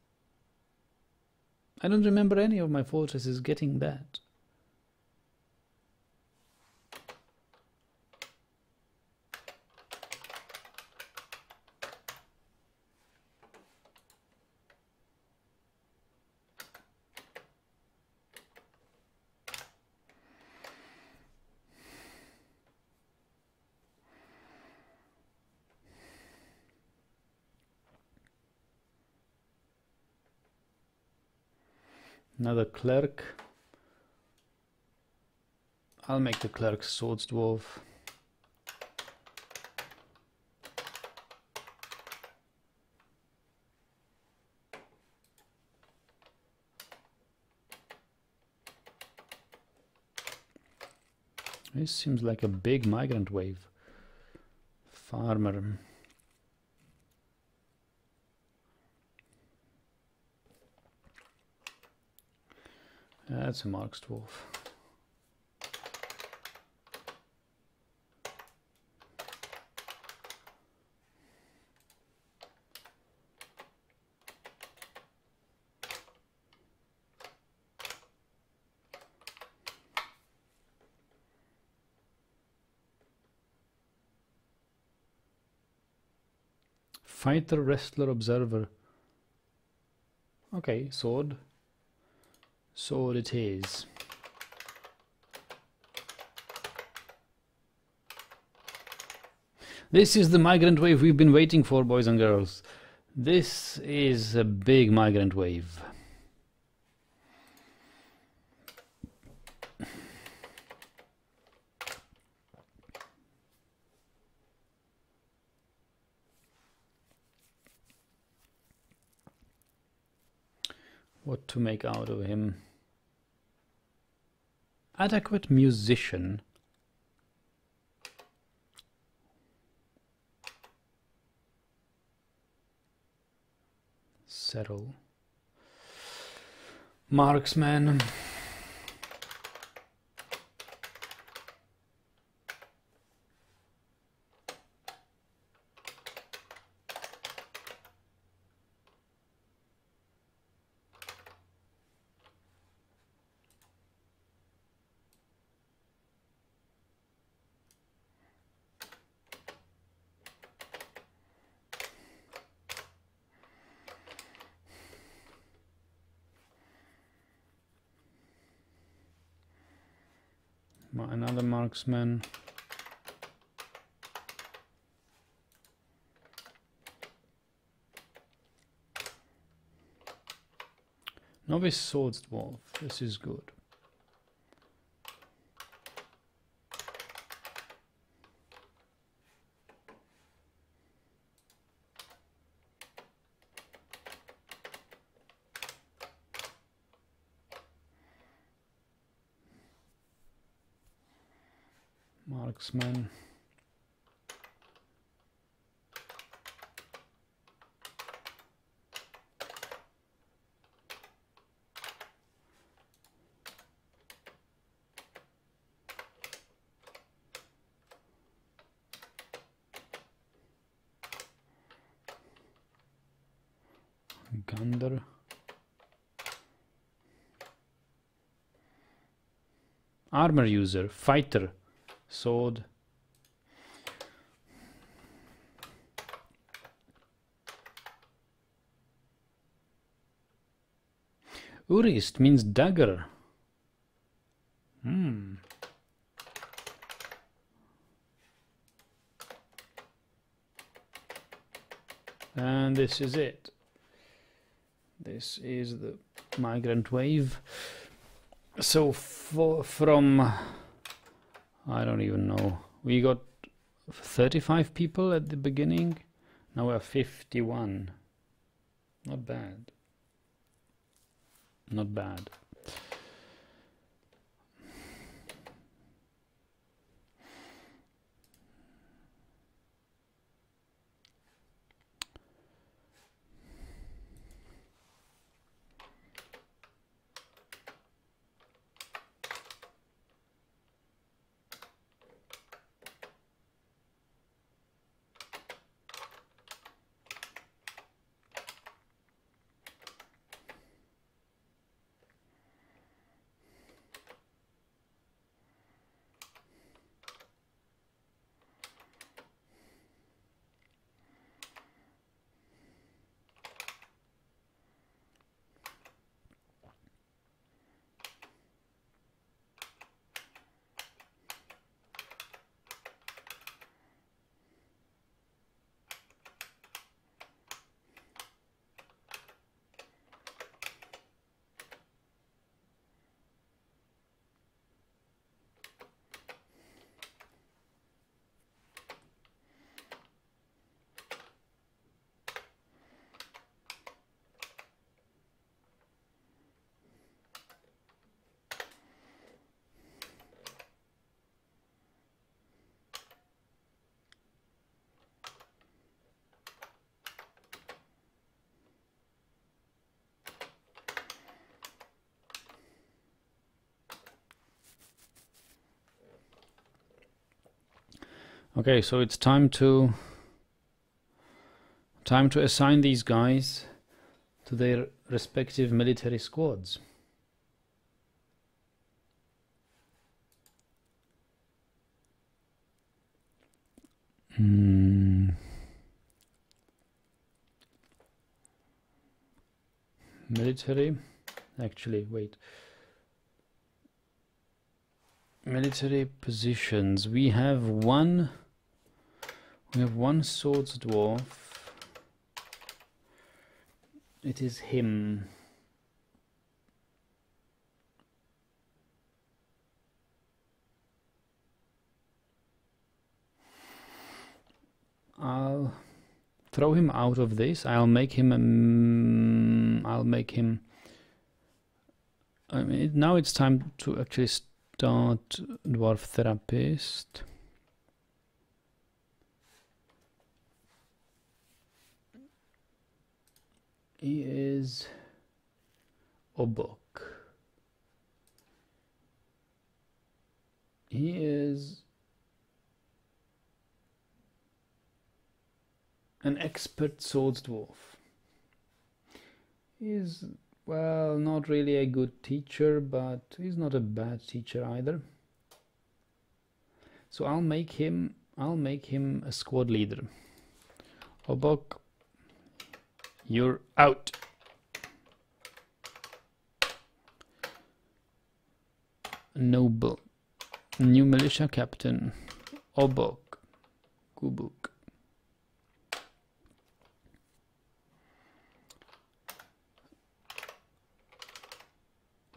I don't remember any of my fortresses getting that. Another clerk. I'll make the clerk swords dwarf. This seems like a big migrant wave. Farmer. That's a Marks dwarf. Fighter, wrestler, observer. Okay, sword. Sword it is. This is the migrant wave we've been waiting for, boys and girls. This is a big migrant wave. What to make out of him? Adequate musician. Settle. Marksman. Another marksman. Novice swords dwarf. This is good. Marksman. Gander. Armor user, fighter, sword. Urist means dagger. And this is it. This is the migrant wave. So from, I don't even know, we got 35 people at the beginning. Now we're 51. Not bad. Not bad. Okay, so it's time to assign these guys to their respective military squads. Military, actually, wait. Military positions. We have one swords dwarf. It is him. I'll throw him out of this. I'll make him I mean, now it's time to actually start Dwarf Therapist. He is Obok. He is an expert swords dwarf. He is, well, not really a good teacher, but he's not a bad teacher either. So I'll make him a squad leader. Obok, you're out. Noble, new militia captain, Obok, Kubuk.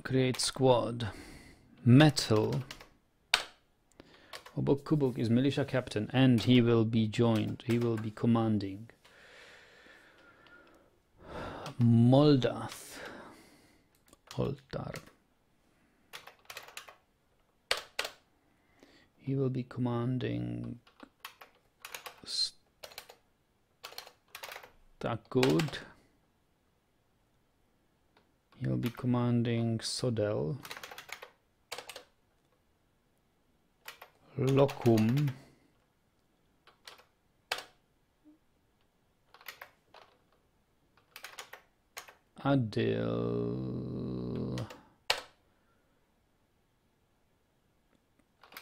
Create squad. Metal. Obok Kubuk is militia captain and he will be joined. He will be commanding. Moldath. Oltar. He will be commanding Stakud. He'll be commanding Sodel. Locum. Adil.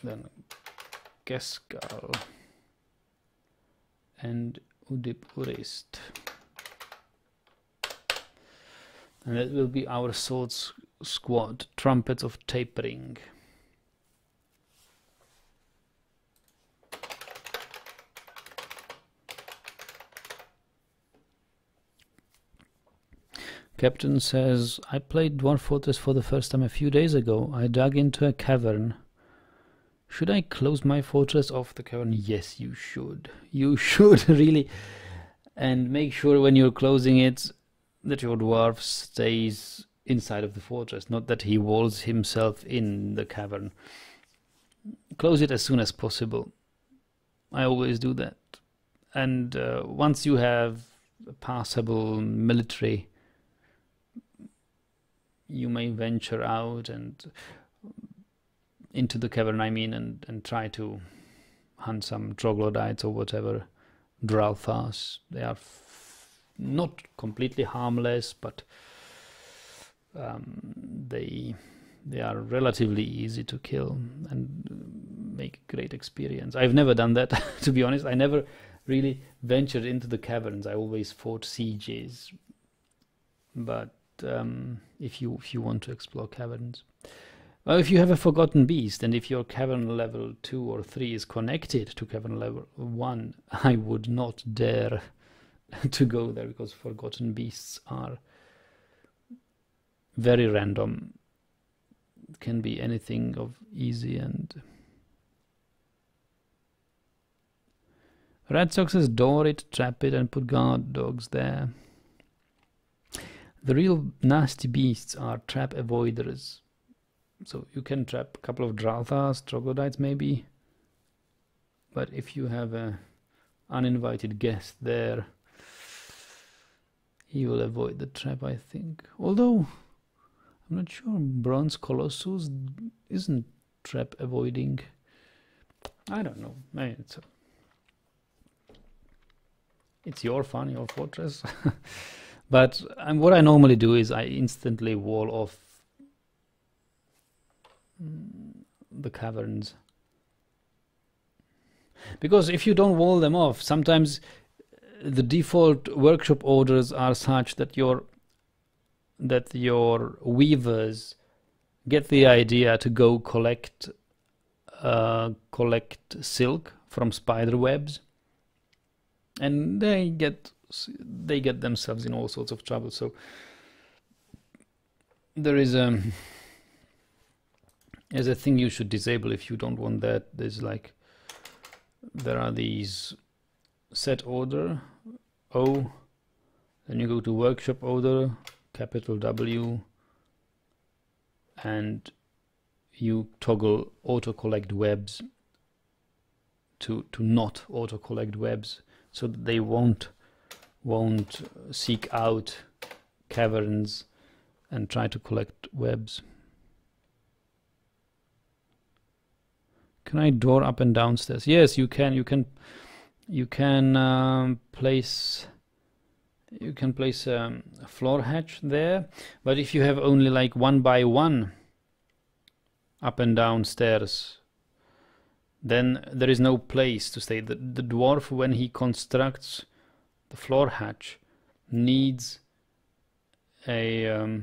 Then Keskal. And Udip Urist. And that will be our swords squad. Trumpets of Tapering. Captain says, I played Dwarf Fortress for the first time a few days ago. I dug into a cavern. Should I close my fortress off the cavern? Yes, you should. You should, really. And make sure when you're closing it that your dwarf stays inside of the fortress, not that he walls himself in the cavern. Close it as soon as possible. I always do that. And once you have a passable military, you may venture out and into the cavern, I mean, and try to hunt some troglodytes or whatever, Dralthas. They are not completely harmless, but they are relatively easy to kill and make great experience. I've never done that, to be honest. I never really ventured into the caverns. I always fought sieges. But if you want to explore caverns, well, if you have a forgotten beast, and if your cavern level 2 or 3 is connected to cavern level 1, I would not dare to go there, because forgotten beasts are very random. It can be anything of easy and... Red Sox says door it, trap it, and put guard dogs there. The real nasty beasts are trap avoiders. So you can trap a couple of Dralthas, troglodytes maybe. But if you have an uninvited guest there, he will avoid the trap, I think. Although, I'm not sure, Bronze Colossus isn't trap avoiding. I don't know. Maybe it's It's your fun, your fortress. But what I normally do is I instantly wall off the caverns. Because if you don't wall them off, sometimes the default workshop orders are such that your weavers get the idea to go collect silk from spider webs, and they get themselves in all sorts of trouble. So there is a thing you should disable if you don't want that. There are these set order O, then you go to workshop order, capital W, and you toggle auto collect webs to not auto collect webs, so that they won't seek out caverns and try to collect webs. Can I door up and downstairs? Yes, you can. You can place a floor hatch there, but if you have only like 1 by 1 up and down stairs, then there is no place to stay. The dwarf, when he constructs the floor hatch, needs a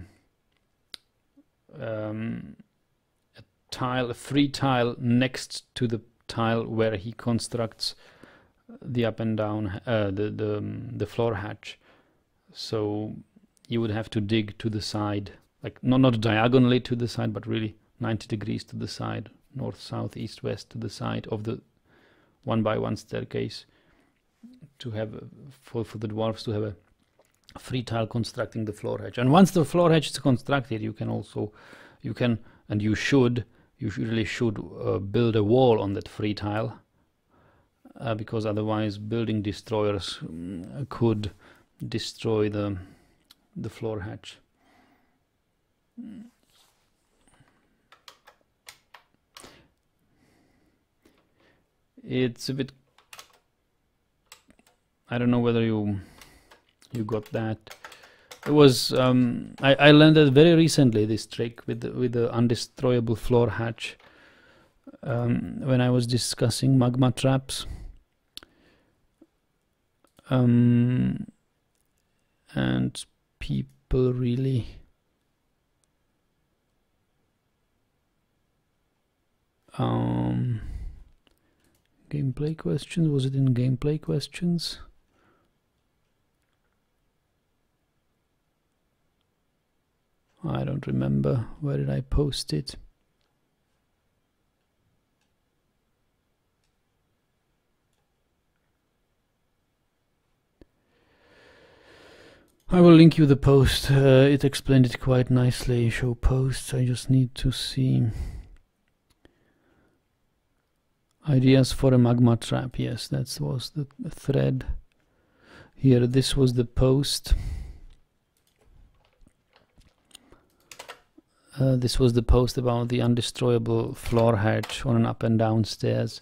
free tile next to the tile where he constructs the up and down the floor hatch. So you would have to dig to the side, like not diagonally to the side, but really 90 degrees to the side, north, south, east, west, to the side of the 1 by 1 staircase, to have for the dwarves to have a free tile constructing the floor hatch. And once the floor hatch is constructed, you can and you really should build a wall on that free tile, because otherwise building destroyers could destroy the floor hatch. It's a bit, I don't know whether you got that. It was I learned that very recently, this trick with the undestroyable floor hatch, when I was discussing magma traps. And people really gameplay questions. Was it in gameplay questions? I don't remember. Where did I post it? I will link you the post. It explained it quite nicely. Show posts. I just need to see. Ideas for a magma trap. Yes, that was the thread. Here, this was the post. This was the post about the undestroyable floor hatch on an up and down stairs.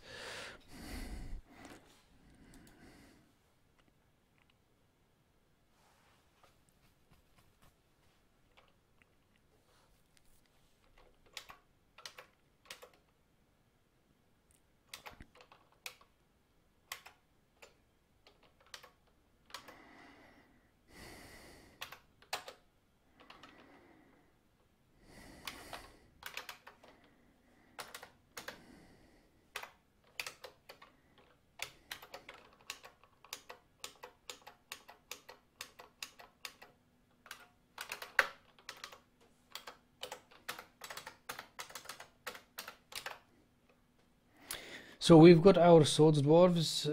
So we've got our swords dwarves.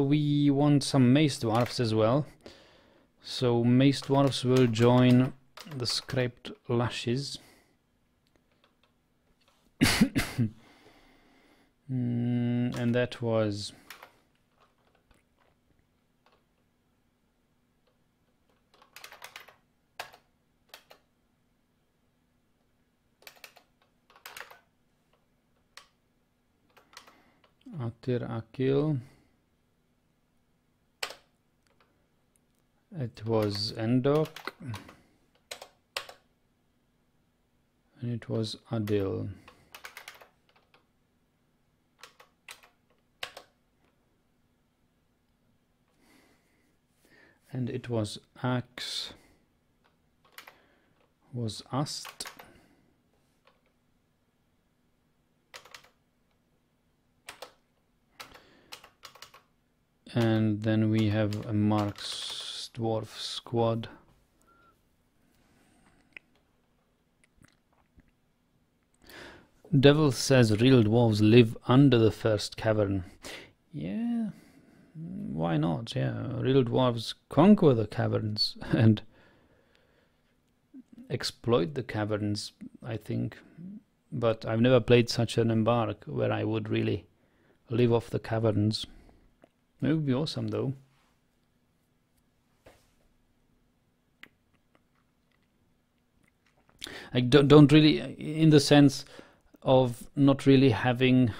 We want some mace dwarfs as well. So mace dwarfs will join the scraped lashes. And that was Atir Akil, It was Endok, and it was Adil. And it was Axe, was Ast, and then we have a Mark's Dwarf squad. Devil says real dwarves live under the first cavern. Yeah, why not? Yeah, real dwarves conquer the caverns and exploit the caverns, I think. But I've never played such an embark where I would really live off the caverns. It would be awesome though. I don't really, in the sense of not really having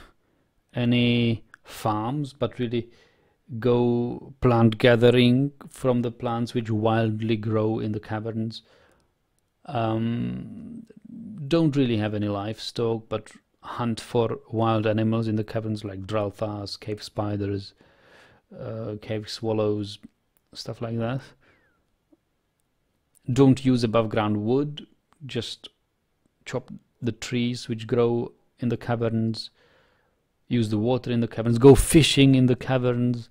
any farms, but really go plant gathering from the plants which wildly grow in the caverns. Don't really have any livestock, but hunt for wild animals in the caverns like dralthas, cave spiders, cave swallows, stuff like that. Don't use above ground wood, just chop the trees which grow in the caverns, use the water in the caverns, go fishing in the caverns.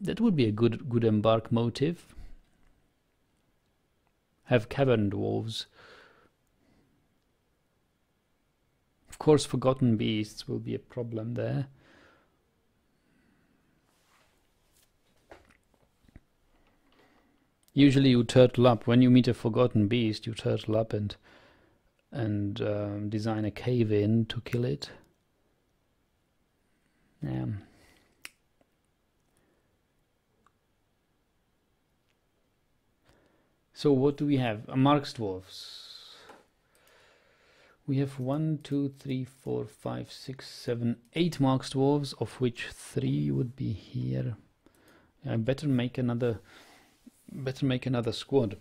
That would be a good embark motive. Have cavern dwarves. Of course, forgotten beasts will be a problem there. Usually you turtle up. When you meet a forgotten beast, you turtle up and design a cave in to kill it. Yeah. So what do we have? Mark's dwarfs. We have 1, 2, 3, 4, 5, 6, 7, 8 Mark's dwarves, of which 3 would be here. I better make another squad.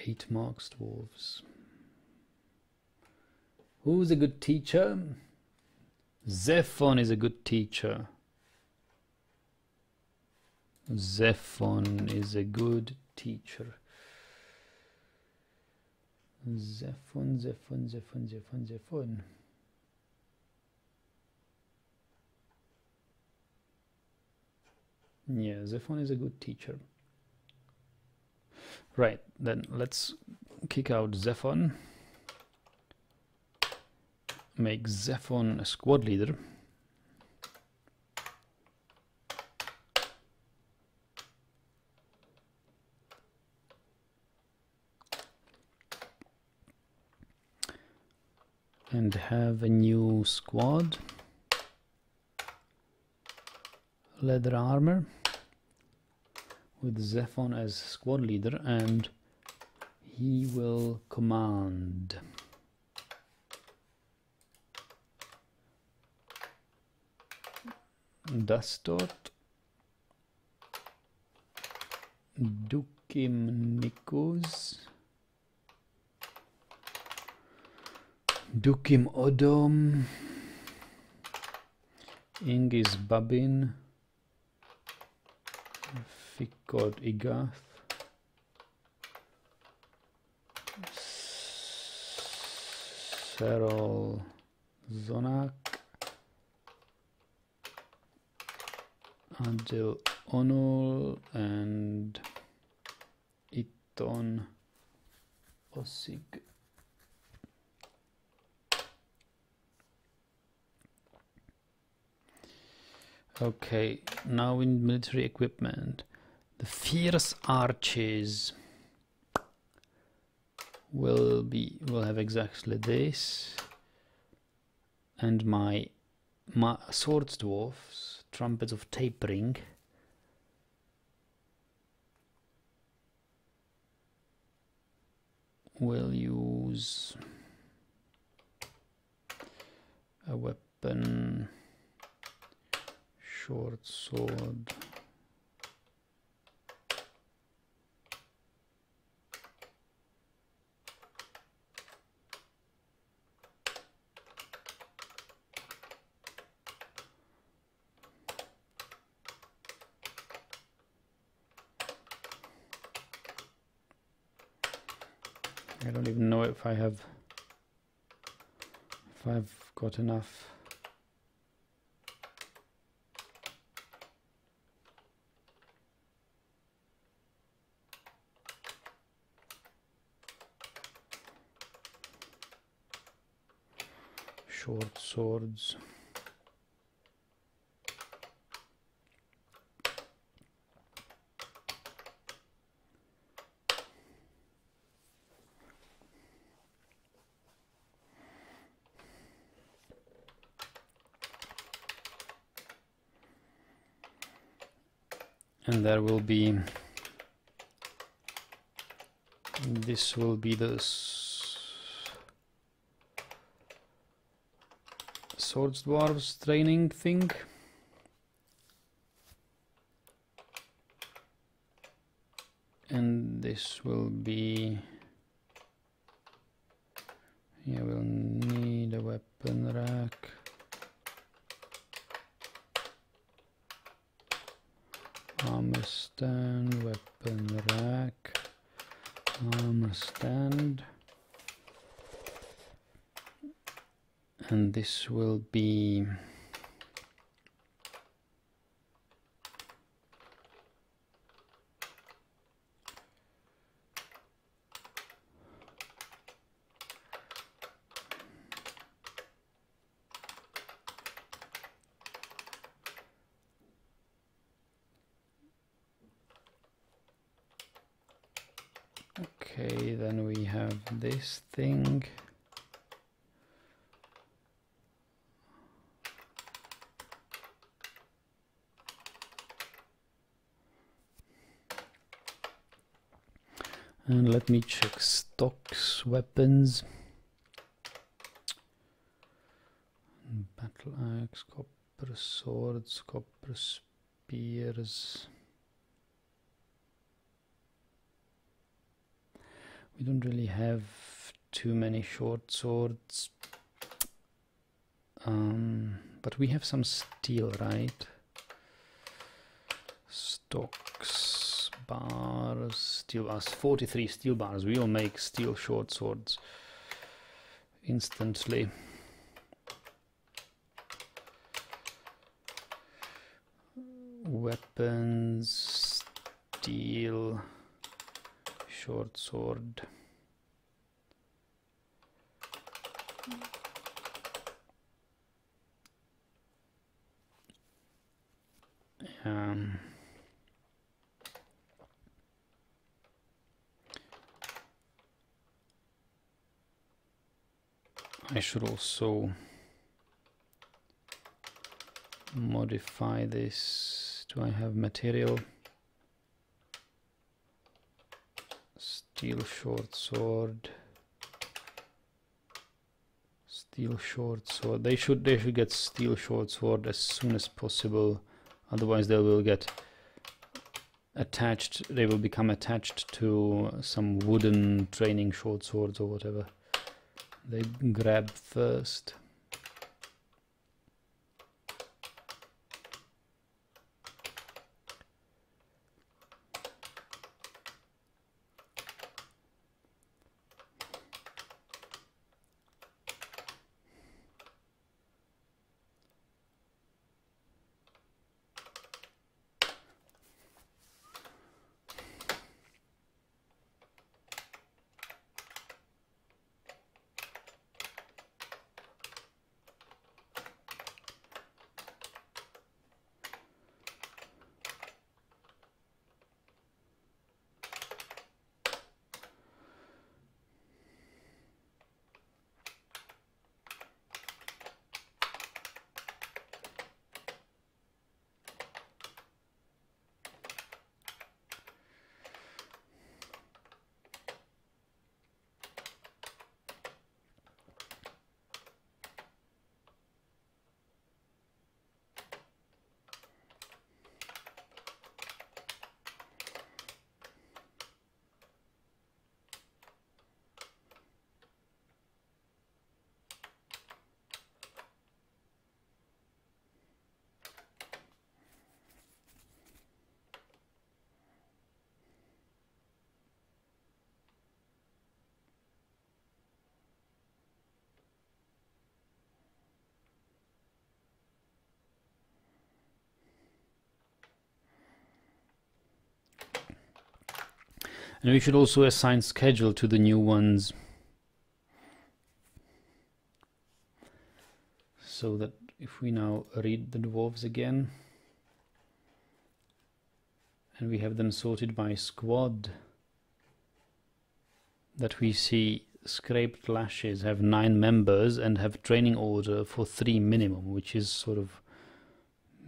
Eight Mark's dwarves. Who's a good teacher? Zephon is a good teacher. Zephon is a good teacher. Zephon. Yeah, Zephon is a good teacher. Right, then let's kick out Zephon. Make Zephon a squad leader. And have a new squad. Leather armor with Zephon as squad leader, and he will command. Dastot, Dukim Nikos, Dukim Odom, Ingis Babin, Fikod Igath, Serol Zonak, Adil Onul, and Iton Osig. Okay, now in military equipment, the fierce archers will have exactly this, and my swords dwarfs, trumpets of tapering, will use a weapon, short sword. I don't even know if I've got enough. Short swords. And there will be, this will be the Swords Dwarves training thing. And this will be, yeah, we'll need a weapon rack. Armor stand, weapon rack, armor stand, and this will be okay, then we have this thing. And let me check stocks, weapons. Battle axe, copper swords, copper spears. We don't really have too many short swords, but we have some steel, right? Stocks, bars, steel bars, 43 steel bars. We will make steel short swords instantly. Weapons, steel, short sword. I should also modify this. Do I have material? Steel short sword. Steel short sword. They should get steel short sword as soon as possible. Otherwise they will get attached. They will become attached to some wooden training short swords or whatever they grab first. And we should also assign schedule to the new ones, so that if we now read the dwarves again and we have them sorted by squad, that we see Scraped Lashes have 9 members and have training order for 3 minimum, which is sort of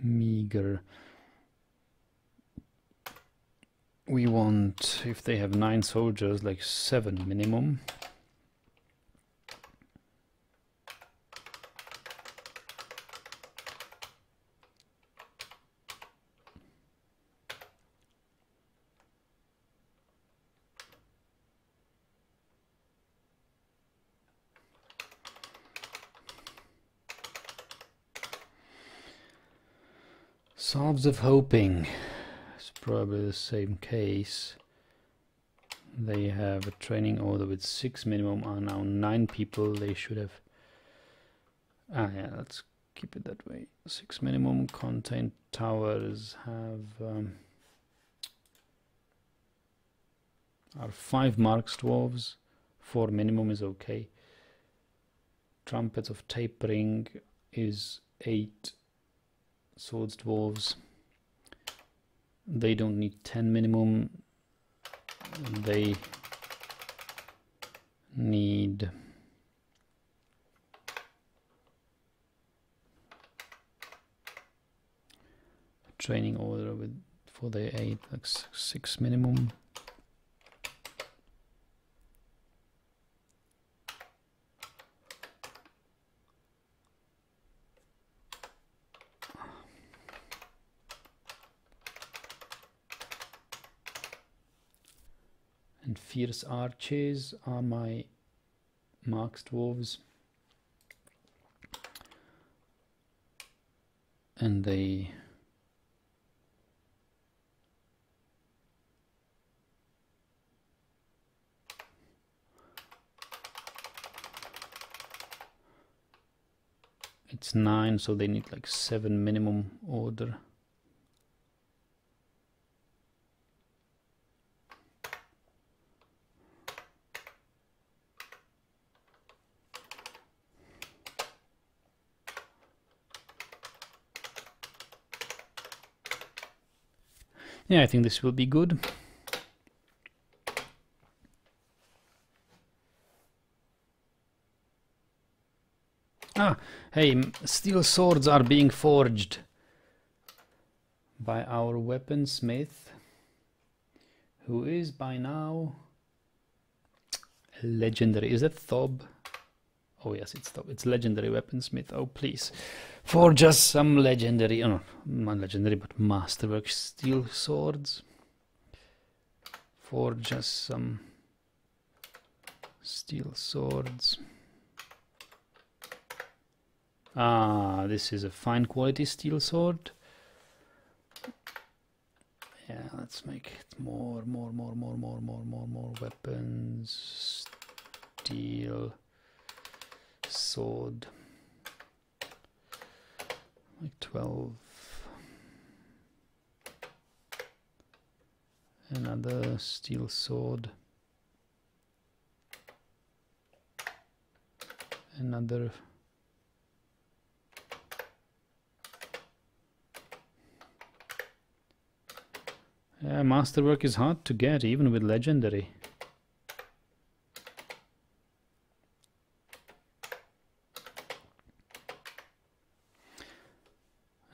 meager. We want, if they have 9 soldiers, like 7 minimum. Salves of Hoping. It's probably the same case. They have a training order with 6 minimum, are now 9 people. They should have... yeah, let's keep it that way. 6 minimum. Contained Towers have... are 5 Marks Dwarves. 4 minimum is okay. Trumpets of Tapering is 8 Swords Dwarves. They don't need 10 minimum. They need training order with for the 8, like 6 minimum. And Fierce Archers are my Marks Dwarves. And they... it's 9, so they need like 7 minimum order. Yeah, I think this will be good. Ah, hey, steel swords are being forged by our weaponsmith, who is by now legendary. Is that Thob? Oh yes, it's Thob. It's legendary weaponsmith. Oh please, forge us some legendary, oh no, not legendary, but masterwork steel swords. Forge us some steel swords. Ah, this is a fine quality steel sword. Yeah, let's make it more weapons. Steel sword. Like 12. Another steel sword. Another. Yeah, masterwork is hard to get, even with legendary.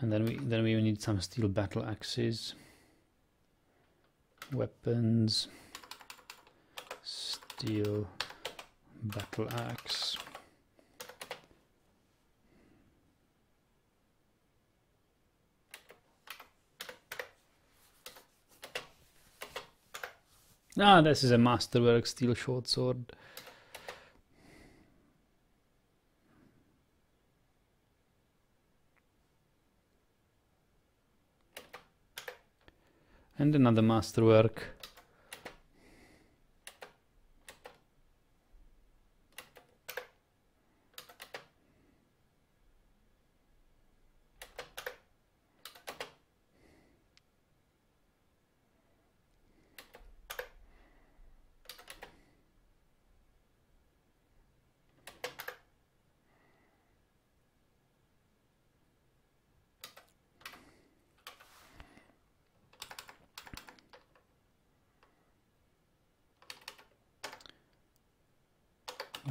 And then we need some steel battle axes, weapons, steel battle axe. Ah, this is a masterwork steel short sword. And another masterwork.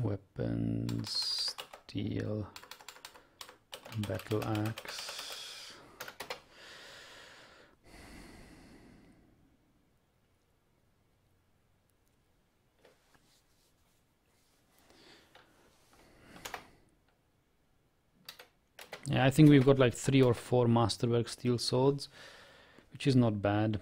Weapons, steel, battle axe. Yeah, I think we've got like 3 or 4 masterwork steel swords, which is not bad.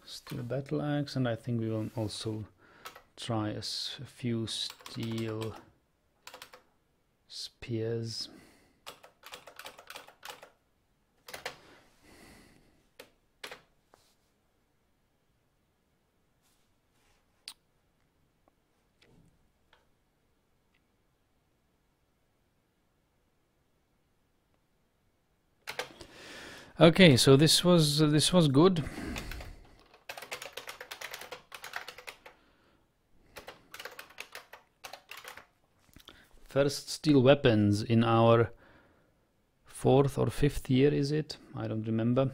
Steel battle axe, and I think we will also try a few steel spears. Okay, so this was good. First steel weapons in our 4th or 5th year, is it? I don't remember.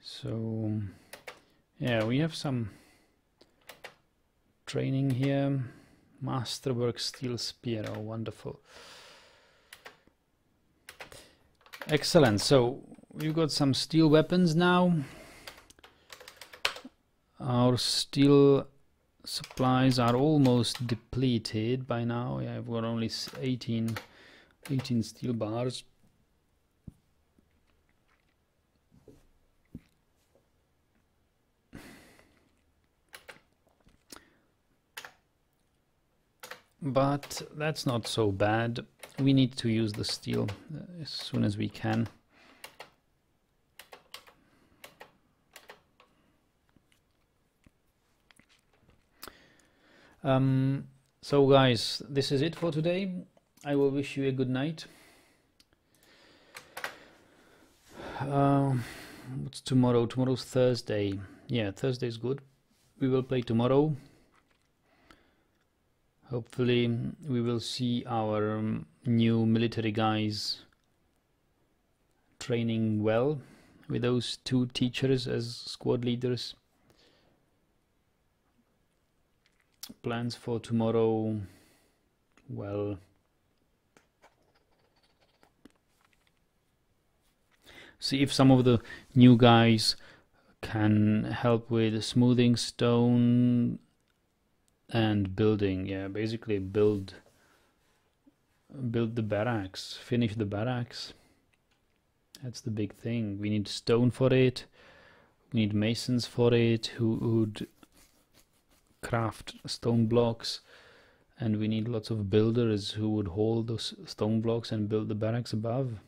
So yeah, we have some training here. Masterwork steel spear, oh wonderful. Excellent, so we've got some steel weapons now. Our steel supplies are almost depleted by now. Yeah, I've got only 18 steel bars. But that's not so bad. We need to use the steel as soon as we can. So guys, this is it for today. I will wish you a good night. What's tomorrow? Tomorrow's Thursday. Yeah, Thursday's good. We will play tomorrow. Hopefully we will see our new military guys training well with those 2 teachers as squad leaders. Plans for tomorrow, well, see if some of the new guys can help with smoothing stone and building. Yeah, basically build the barracks, finish the barracks. That's the big thing. We need stone for it, we need masons for it who would craft stone blocks, and we need lots of builders who would hold those stone blocks and build the barracks above.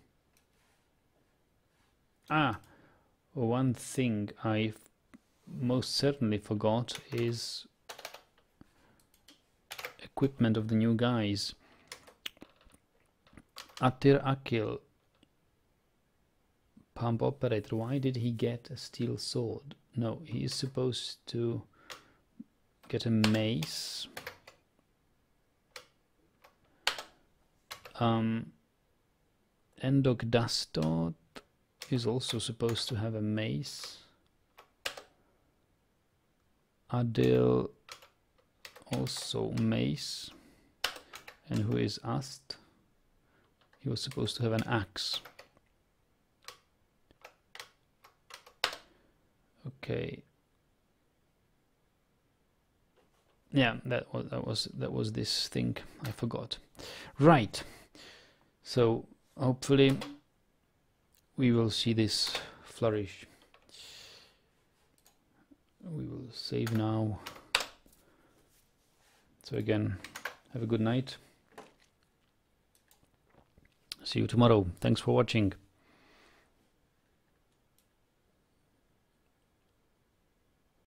One thing I most certainly forgot is equipment of the new guys. Atir Akil, pump operator. Why did he get a steel sword? No, he is supposed to get a mace. Endogdastot is also supposed to have a mace. Adil also mace. And who is Ast? He was supposed to have an axe. Okay. Yeah, that was this thing. I forgot. Right. So hopefully we will see this flourish. We will save now. So again, have a good night. See you tomorrow. Thanks for watching.